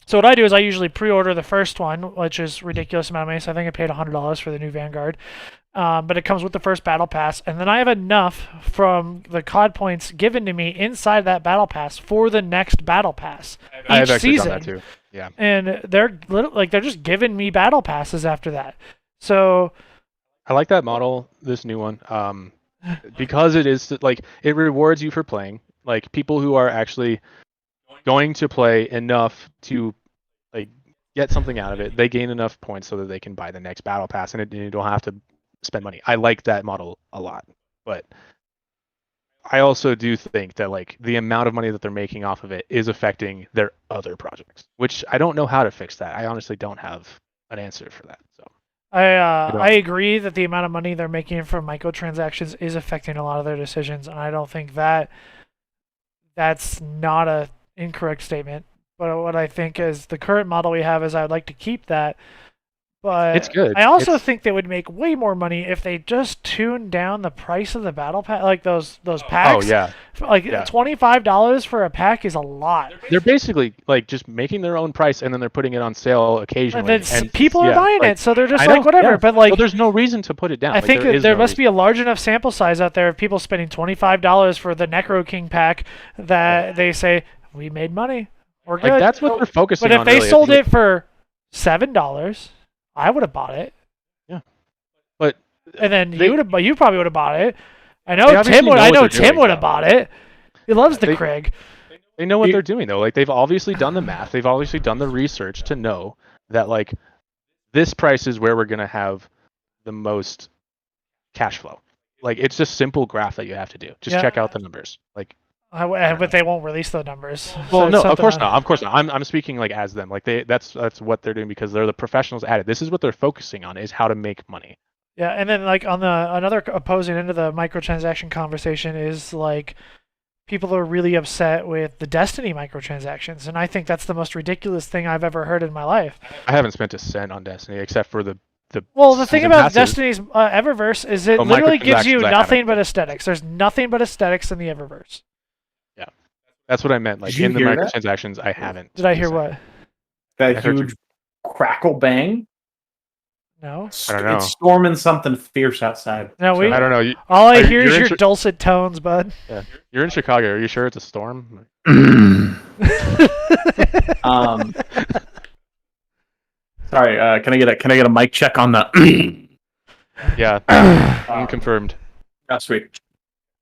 So what I do is I usually pre-order the first one, which is a ridiculous amount of money, so I think I paid $100 for the new Vanguard. But it comes with the first battle pass, and then I have enough from the COD points given to me inside that battle pass for the next battle pass I have each actually season. done that too. Yeah. And they're just giving me battle passes after that. So I like that model, this new one, because it is like it rewards you for playing. Like people who are actually going to play enough to like get something out of it, they gain enough points so that they can buy the next battle pass, and you don't have to spend money. I like that model a lot, but I also do think that like the amount of money that they're making off of it is affecting their other projects, which I don't know how to fix that. I honestly don't have an answer for that. So I agree that the amount of money they're making from microtransactions is affecting a lot of their decisions, and I don't think that's not a incorrect statement. But what I think is the current model we have is I'd like to keep that, But It's good. I also It's- think they would make way more money if they just tuned down the price of the battle pack, like those packs. Oh yeah. Like Yeah. $25 for a pack is a lot. They're basically like just making their own price and then they're putting it on sale occasionally. And then people are buying like, it, so they're just I like know, whatever. yeah. But like, well, there's no reason to put it down. I think that is there no must reason. be a large enough sample size out there of people spending $25 for the Necro King pack that they say we made money. We're good. Like that's what they're focusing But if on. they really. sold It's it for $7, I would have bought it. Yeah. But And then they- you probably would have bought it. I They know obviously Tim would. know I what know they're Tim doing, would have though. bought it. He loves the They- Krieg. they know what they're doing though. Like they've obviously done the math. They've obviously done the research to know that like this price is where we're gonna have the most cash flow. Like it's just simple graph that you have to do. Just Yeah. check out the numbers. Like But they won't release the numbers. well, So no, it's of course something- not. Of course not. I'm speaking like as them. Like that's what they're doing because they're the professionals at it. This is what they're focusing on is how to make money. Yeah, and then like on the another opposing end of the microtransaction conversation is like people are really upset with the Destiny microtransactions, and I think that's the most ridiculous thing I've ever heard in my life. I haven't spent a cent on Destiny except for the Well, the thing season about passes. Destiny's Eververse is it Oh, literally gives you microtransactions I nothing haven't. but aesthetics. There's nothing but aesthetics in the Eververse. That's what I meant. Like Did you in the hear that? microtransactions, I haven't. Did I hear spent a what? That I heard huge crackle bang. No. I don't know. It's storming something fierce outside. No, we. cent. I don't know. You, All I Are you- hear is you're your in Chi- dulcet tones, bud. you're in Chicago. Are you sure it's a storm? um, sorry, can I get a mic check on the? Yeah, unconfirmed. Oh, sweet.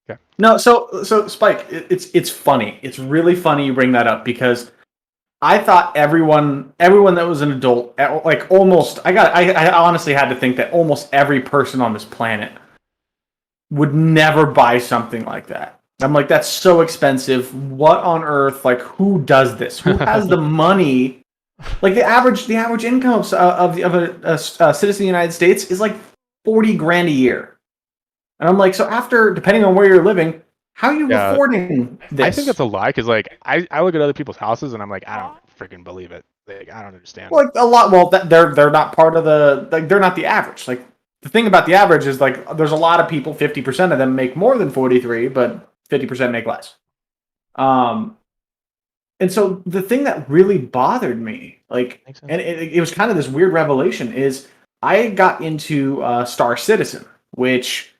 Okay. No, so Spike, it's funny. It's really funny you bring that up because I thought everyone that was an adult, like almost, I honestly had to think that almost every person on this planet would never buy something like that. I'm like, that's so expensive. What on earth? Like, who does this? Who has the money? Like the average income of a citizen of the United States is like 40 grand a year. And I'm like, so after, depending on where you're living, how are you Yeah. affording this? I think that's a lie because like I look at other people's houses and I'm like I don't freaking believe it. Like I don't understand. Well, like a lot. Well, they're not part of the, like, they're not the average. Like the thing about the average is like there's a lot of people. 50% of them make more than 43, but 50% make less. And so the thing that really bothered me, like, Makes sense. and it was kind of this weird revelation, is I got into Star Citizen, which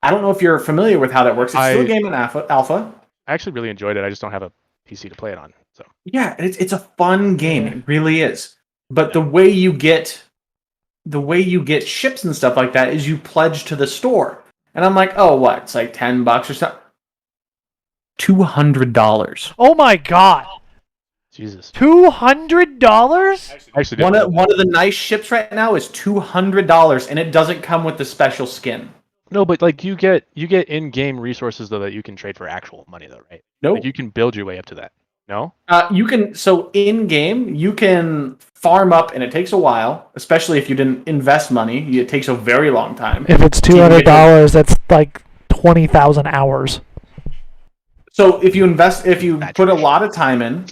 I don't know if you're familiar with how that works. It's still a game in alpha. I actually really enjoyed it. I just don't have a PC to play it on. So Yeah, it's a fun game. It really is. But the way you get ships and stuff like that is you pledge to the store. And I'm like, oh, what? It's like $10 or something. $200. Oh my god. Jesus. $200? I actually One didn't. of the nice ships right now is $200, and it doesn't come with the special skin. No, but like you get in-game resources though that you can trade for actual money though, right? Nope. Like you can build your way up to that. No? You can, so in game you can farm up, and it takes a while, especially if you didn't invest money. It takes a very long time. If it's $200, that's like 20,000 hours. So if you put a lot of time in,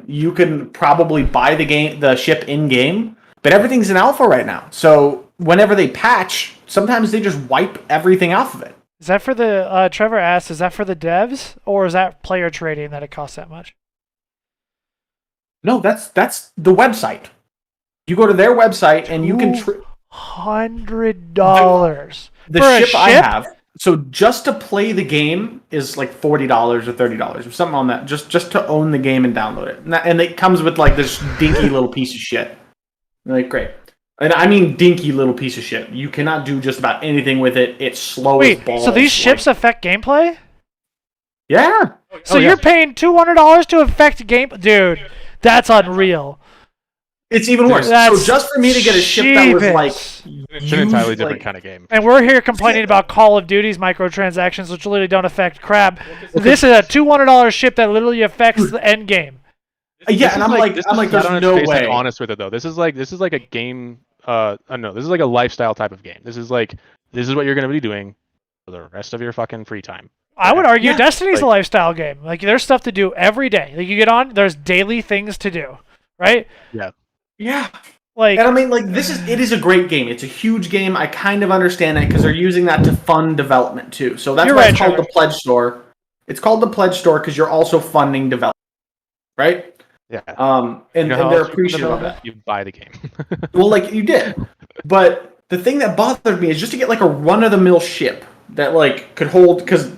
you can probably buy the ship in game. But everything's in alpha right now. So whenever they patch, sometimes they just wipe everything off of it. Is that for the Trevor asked, is that for the devs or is that player trading that it costs that much? No, that's the website. You go to their website and you can $100 the for a ship I ship? have. So just to play the game is like $40 or $30 or something on that. Just to own the game and download it, and it comes with like this dinky little piece of shit. You're like, great. And I mean dinky little piece of shit. You cannot do just about anything with it. It's slow as Wait, balls. so these ships affect gameplay? Yeah. So yeah. you're paying $200 to affect game? Dude, that's unreal. It's even worse. That's So just for me to get a ship that was like cheapest. It's an entirely different kind of game. And we're here complaining about Call of Duty's microtransactions, which literally don't affect crap. This is a $200 ship that literally affects the end game. Yeah, This and is I'm like, this I'm is like, flat there's on its no face and way. honest with it though. This is like a game. I don't know. This is like a lifestyle type of game. This is what you're gonna be doing for the rest of your fucking free time. I would argue Yeah, Destiny's a like- lifestyle game. Like there's stuff to do every day. Like you get on, there's daily things to do, right? Yeah. Like, and I mean, like it is a great game. It's a huge game. I kind of understand it because they're using that to fund development too. So that's why it's called the Pledge Store. It's called the Pledge Store because you're also funding development, right? Yeah. And they're appreciative of that. You buy the game. Well, like you did, but the thing that bothered me is just to get like a run-of-the-mill ship that like could hold, because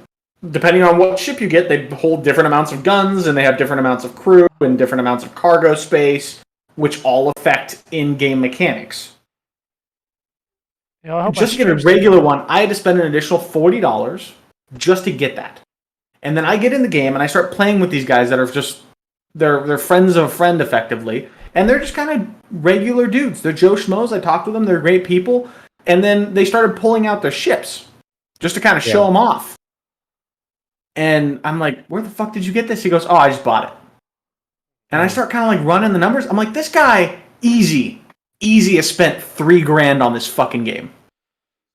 depending on what ship you get, they hold different amounts of guns and they have different amounts of crew and different amounts of cargo space, which all affect in-game mechanics. Just to get a regular one, I had to spend an additional $40 just to get that. And then I get in the game and I start playing with these guys that are just they're friends of a friend effectively, and they're just kind of regular dudes. They're Joe Schmoes. I talked to them. They're great people. And then they started pulling out their ships just to kind of show them off. And I'm like, where the fuck did you get this? He goes, oh, I just bought it. And I start kind of like running the numbers. I'm like, this guy, easy has spent $3,000 on this fucking game.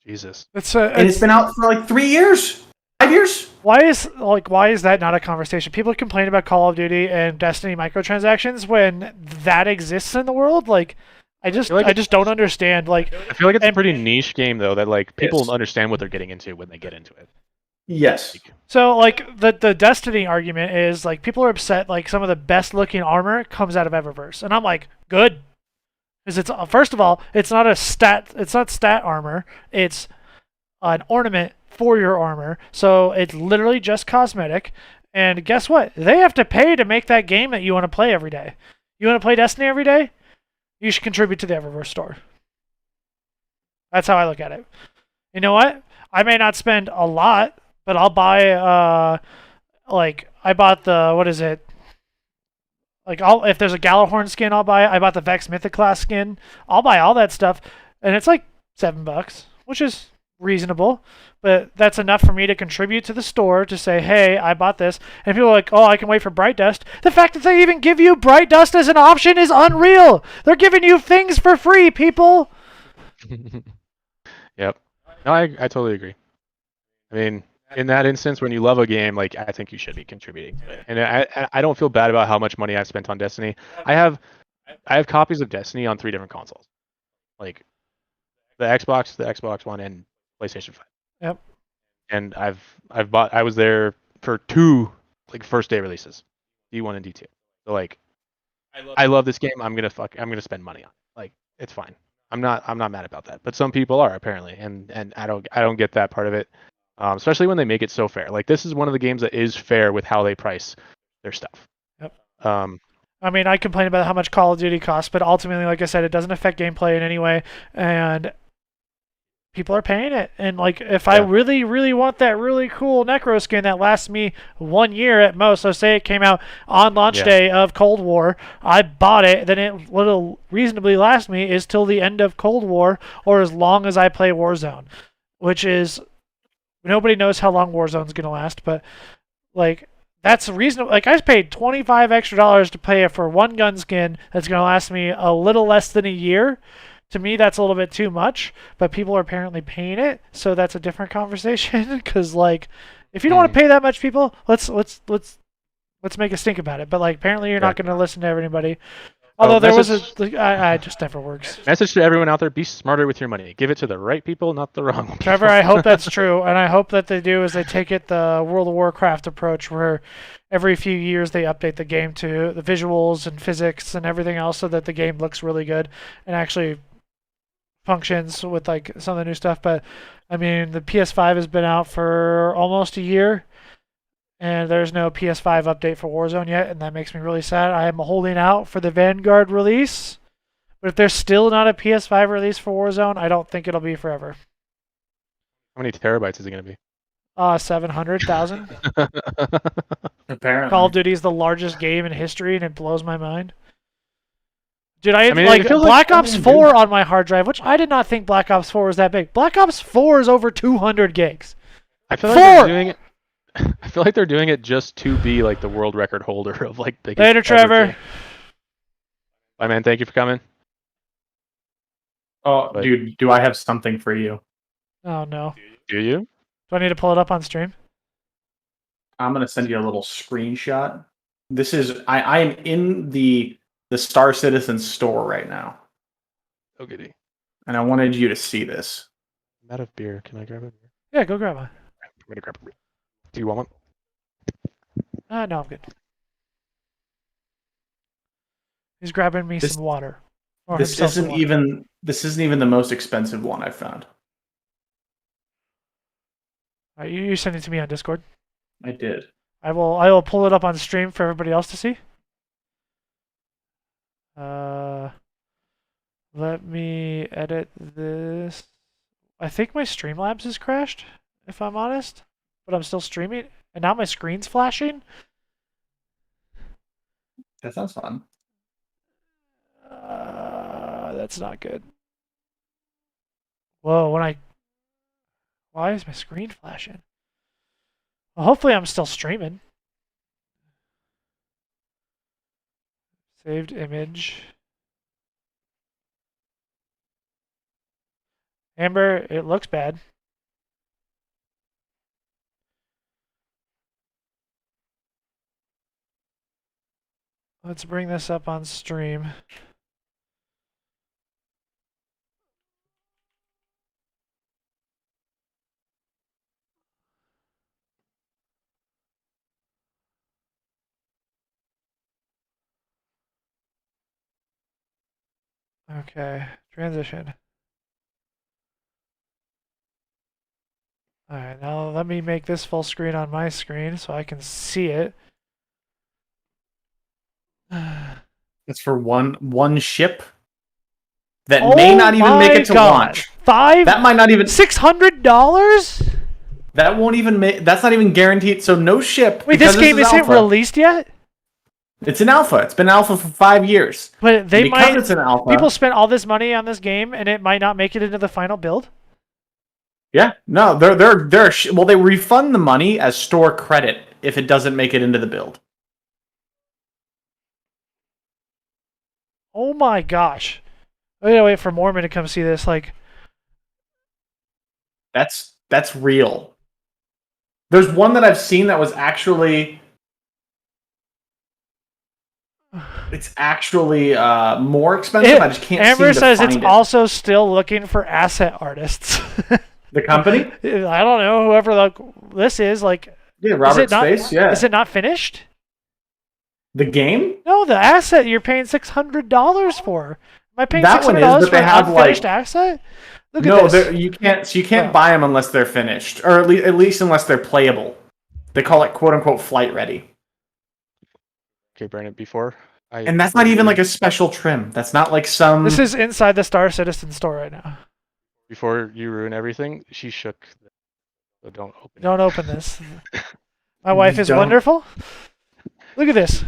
Jesus. And it's been out for like 3 years, 5 years. Why is that not a conversation? People complain about Call of Duty and Destiny microtransactions when that exists in the world. Like, I just don't understand. Like, I feel like it's a pretty niche game though that like people understand what they're getting into when they get into it. Yes. So like the Destiny argument is like people are upset like some of the best looking armor comes out of Eververse, and I'm like, good, because it's first of all it's not stat armor, it's an ornament for your armor, so it's literally just cosmetic. And guess what? They have to pay to make that game that you want to play every day. You want to play Destiny every day? You should contribute to the Eververse store. That's how I look at it. You know what? I may not spend a lot, but I'll buy like I bought the what is it? Like if there's a Galahorn skin, I'll buy it. I bought the Vex Mythic class skin. I'll buy all that stuff, and it's like $7, which is reasonable, but that's enough for me to contribute to the store to say, hey, I bought this. And people are like, oh, I can wait for Bright Dust. The fact that they even give you Bright Dust as an option is unreal. They're giving you things for free, people. Yep. No, I totally agree. I mean, in that instance, when you love a game, like I think you should be contributing to it. And I don't feel bad about how much money I've spent on Destiny. I have copies of Destiny on 3 different consoles, like the Xbox One, and PlayStation 5. Yep. And I've bought. I was there for 2 like first day releases, D1 and D2. So like, I love this game. I'm gonna spend money on it. Like, it's fine. I'm not mad about that. But some people are apparently, and I don't get that part of it. Especially when they make it so fair. Like, this is one of the games that is fair with how they price their stuff. Yep. I mean, I complain about how much Call of Duty costs, but ultimately, like I said, it doesn't affect gameplay in any way, and people are paying it. And like, if I really, really want that really cool Necro skin that lasts me 1 year at most, so say it came out on launch day of Cold War, I bought it, then it will reasonably last me is till the end of Cold War, or as long as I play Warzone, which is, nobody knows how long Warzone's going to last, but like, that's reasonable. Like, I paid $25 extra to pay for one gun skin that's going to last me a little less than a year. To me, that's a little bit too much, but people are apparently paying it, so that's a different conversation. Because like, if you don't want to pay that much, people, let's make a stink about it. But like, apparently, you're not going to listen to everybody. Although there was it just never works. Message to everyone out there: be smarter with your money. Give it to the right people, not the wrong people. Trevor, I hope that's true, and I hope that they do is they take it the World of Warcraft approach, where every few years they update the game to the visuals and physics and everything else, so that the game looks really good and actually functions with like some of the new stuff. But I mean, the PS5 has been out for almost a year, and there's no PS5 update for Warzone yet, and that makes me really sad. I am holding out for the Vanguard release, but if there's still not a PS5 release for Warzone, I don't think it'll be forever. How many terabytes is it going to be? 700,000. Apparently. Call of Duty is the largest game in history, and it blows my mind. Dude, I mean, Black Ops 4 on my hard drive, which I did not think Black Ops 4 was that big. Black Ops 4 is over 200 gigs. I feel like they're doing it. I feel like they're doing it just to be like the world record holder of like the Later, Trevor. Bye, man. Thank you for coming. Oh, dude, do I have something for you? Oh no. Do you? Do I need to pull it up on stream? I'm gonna send you a little screenshot. This is I am in the Star Citizen store right now. Okay. And I wanted you to see this. I'm out of beer. Can I grab a beer? Yeah, go grab one. I'm gonna grab a beer. Do you want one? No, I'm good. He's grabbing me some water. Or This himself some isn't water. even the most expensive one I've found. All right, you send it to me on Discord. I did. I will pull it up on stream for everybody else to see. Let me edit this. I think my Streamlabs has crashed, if I'm honest, but I'm still streaming, and now my screen's flashing. That sounds fun. That's not good. Whoa, why is my screen flashing? Well, hopefully I'm still streaming. Saved image. Amber, it looks bad. Let's bring this up on stream. Okay, transition. Alright, now let me make this full screen on my screen so I can see it. It's for one ship that may not even make it to launch. That might not even $600? That won't even make. That's not even guaranteed. So no ship. Wait, this game isn't released yet? It's an alpha. It's been alpha for 5 years. But they because it's an alpha. People spent all this money on this game, and it might not make it into the final build. Yeah, no, well, they refund the money as store credit if it doesn't make it into the build. Oh my gosh! I gotta wait for Mormon to come see this. Like, that's real. There's one that I've seen that was actually. It's actually more expensive. I just can't. Amber seem to says find it's also still looking for asset artists. The company? I don't know. Whoever this is, like. Yeah, Robert Space. Yeah. Is it not finished? The game? No, the asset you're paying $600 for. Am I paying $600 for an unfinished asset? Look at this. You can't buy them unless they're finished, or at least unless they're playable. They call it "quote unquote" flight ready. Okay, Brandon. Before and that's not even like a special trim. That's not like some. This is inside the Star Citizen store right now. Before you ruin everything, she shook. So don't open. Don't open this. My wife is wonderful. Look at this.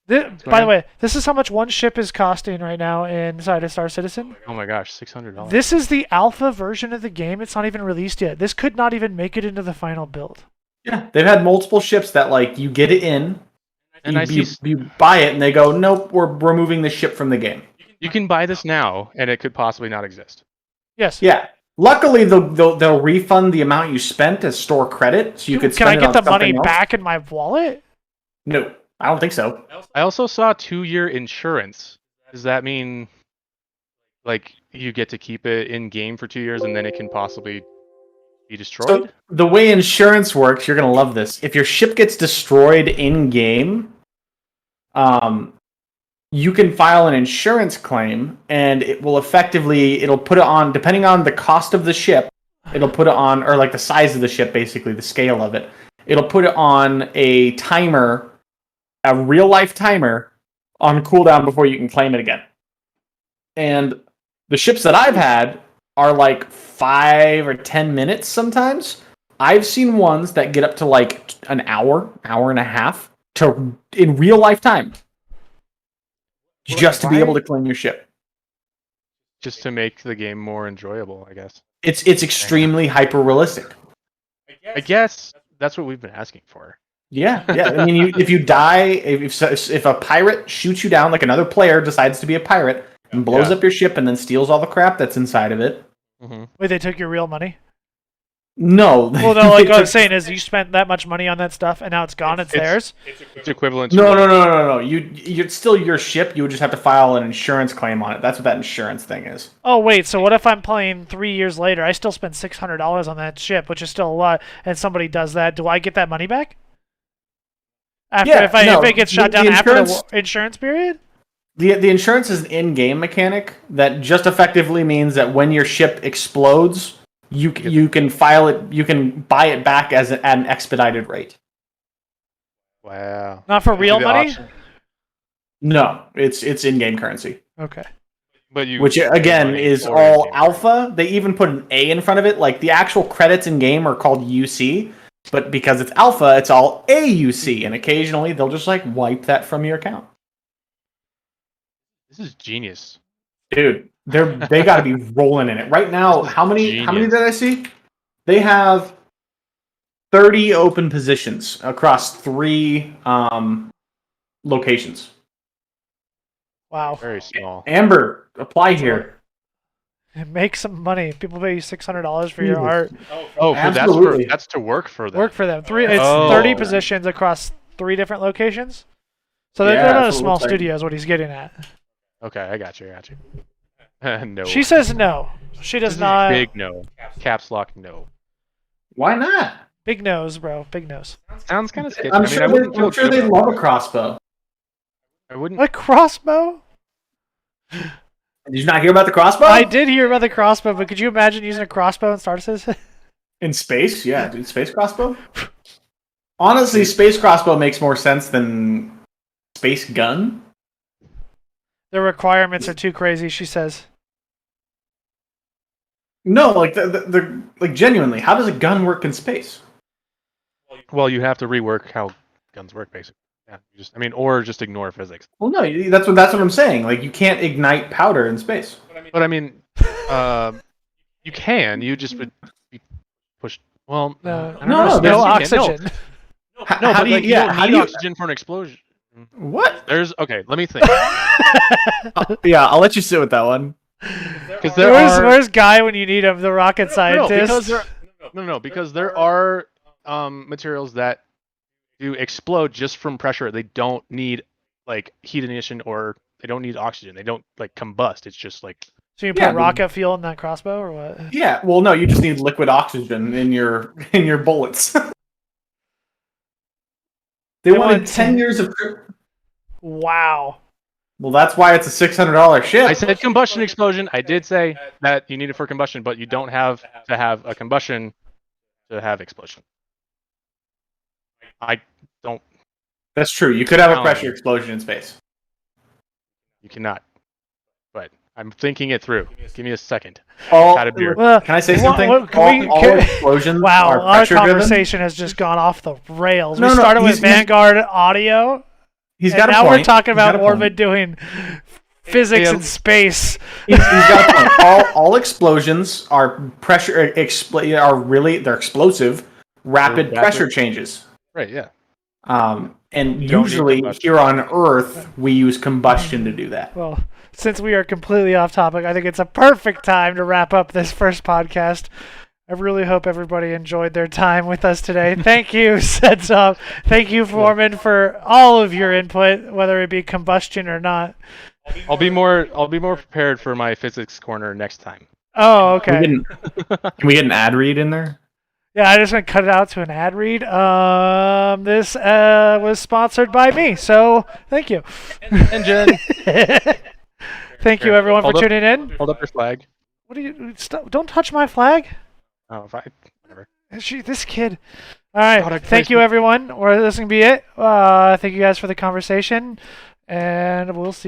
By the way, this is how much one ship is costing right now inside of Star Citizen. Oh my gosh, $600. This is the alpha version of the game. It's not even released yet. This could not even make it into the final build. Yeah, they've had multiple ships that like you get it in, and you buy it, and they go, nope, we're removing the ship from the game. You can buy this now, and it could possibly not exist. Yes. Yeah. Luckily, they'll refund the amount you spent as store credit, so you could spend it on something else. Can I get the money back in my wallet? No, I don't think so. I also saw 2-year insurance. Does that mean, like, you get to keep it in game for 2 years, and then it can possibly be destroyed? So the way insurance works, you're gonna love this. If your ship gets destroyed in game, you can file an insurance claim, and it'll put it on, depending on the cost of the ship, it'll put it on, or like the size of the ship, basically, the scale of it. It'll put it on a timer, a real-life timer, on cooldown before you can claim it again. And the ships that I've had are like 5 or 10 minutes sometimes. I've seen ones that get up to like an hour and a half in real-life time. Just to be able to claim your ship. Just to make the game more enjoyable, I guess. It's extremely hyper-realistic. I guess that's what we've been asking for. Yeah. I mean, if you die, if a pirate shoots you down, like another player decides to be a pirate and blows up your ship and then steals all the crap that's inside of it. Mm-hmm. Wait, they took your real money? No. Well, no, like what I'm saying is you spent that much money on that stuff and now it's gone. It's theirs. It's equivalent to No. It's still your ship. You would just have to file an insurance claim on it. That's what that insurance thing is. Oh wait, so what if I'm playing 3 years later? I still spent $600 on that ship, which is still a lot, and somebody does that. Do I get that money back? After if it gets shot down after the insurance period? The insurance is an in-game mechanic that just effectively means that when your ship explodes, you can file it, you can buy it back at an expedited rate. Wow. Not for real money? No, it's in-game currency. Okay. Which again is all alpha. They even put an A in front of it. Like the actual credits in game are called UC, but because it's alpha, it's all AUC, and occasionally they'll just like wipe that from your account. This is genius, dude. They got to be rolling in it right now. How many did I see? They have 30 open positions across 3 locations. Wow. Very small. Amber, apply here. Make some money. People pay you $600 for your art. That's to work for them. Work for them. 30 positions across 3 different locations. So they're not a small studio, is what he's getting at. Okay, I got you. No. She says no. She does not. Big no. Caps lock no. Why not? Big nose, bro. Big nose. Sounds kind of sketchy. I'm sure they love a crossbow. I wouldn't. A crossbow? Did you not hear about the crossbow? I did hear about the crossbow, but could you imagine using a crossbow in Star Citizen? In space? Yeah, dude. Space crossbow? Honestly, space crossbow makes more sense than space gun. The requirements are too crazy, she says. No, like like genuinely, how does a gun work in space? Well, you have to rework how guns work, basically. Yeah, or just ignore physics. Well, no, that's what I'm saying. Like, you can't ignite powder in space. But I mean, you can. You just would be pushed. Well, no oxygen. How do you need oxygen for an explosion? What? Okay, let me think. Yeah, I'll let you sit with that one. Because where's Guy when you need him? The rocket scientist. Because there are materials that do explode just from pressure. They don't need like heat ignition, or they don't need oxygen. They don't like combust. It's just like. So you put rocket fuel in that crossbow, or what? Yeah. Well, no, you just need liquid oxygen in your bullets. They wanted 10 years of. Wow. Well, that's why it's a $600 ship. I said combustion explosion. I did say that you need it for combustion, but you don't have to have a combustion to have explosion. I don't. That's true. You could have a pressure explosion in space. You cannot. But I'm thinking it through. Give me a second. Can I say something? All explosions are our conversation has just gone off the rails. We started with Vanguard audio. He's got a now point. We're talking about Orbit doing physics in space. He's got a point. All explosions are they're explosive, rapid pressure changes. Right, yeah. And usually here on Earth, we use combustion to do that. Well, since we are completely off topic, I think it's a perfect time to wrap up this first podcast. I really hope everybody enjoyed their time with us today. Thank you, Sets Up. Thank you, Foreman, for all of your input, whether it be combustion or not. I'll be more prepared for my physics corner next time. Oh, okay. Can we get an ad read in there? Yeah, I just want to cut it out to an ad read. This was sponsored by me, so thank you. And Jen. Thank you, everyone, for tuning in. Hold up your flag. What do you? Don't touch my flag. Oh, fine. Whatever. This kid. All right. Thank you, everyone. Or this can be it. Thank you guys for the conversation, and we'll see.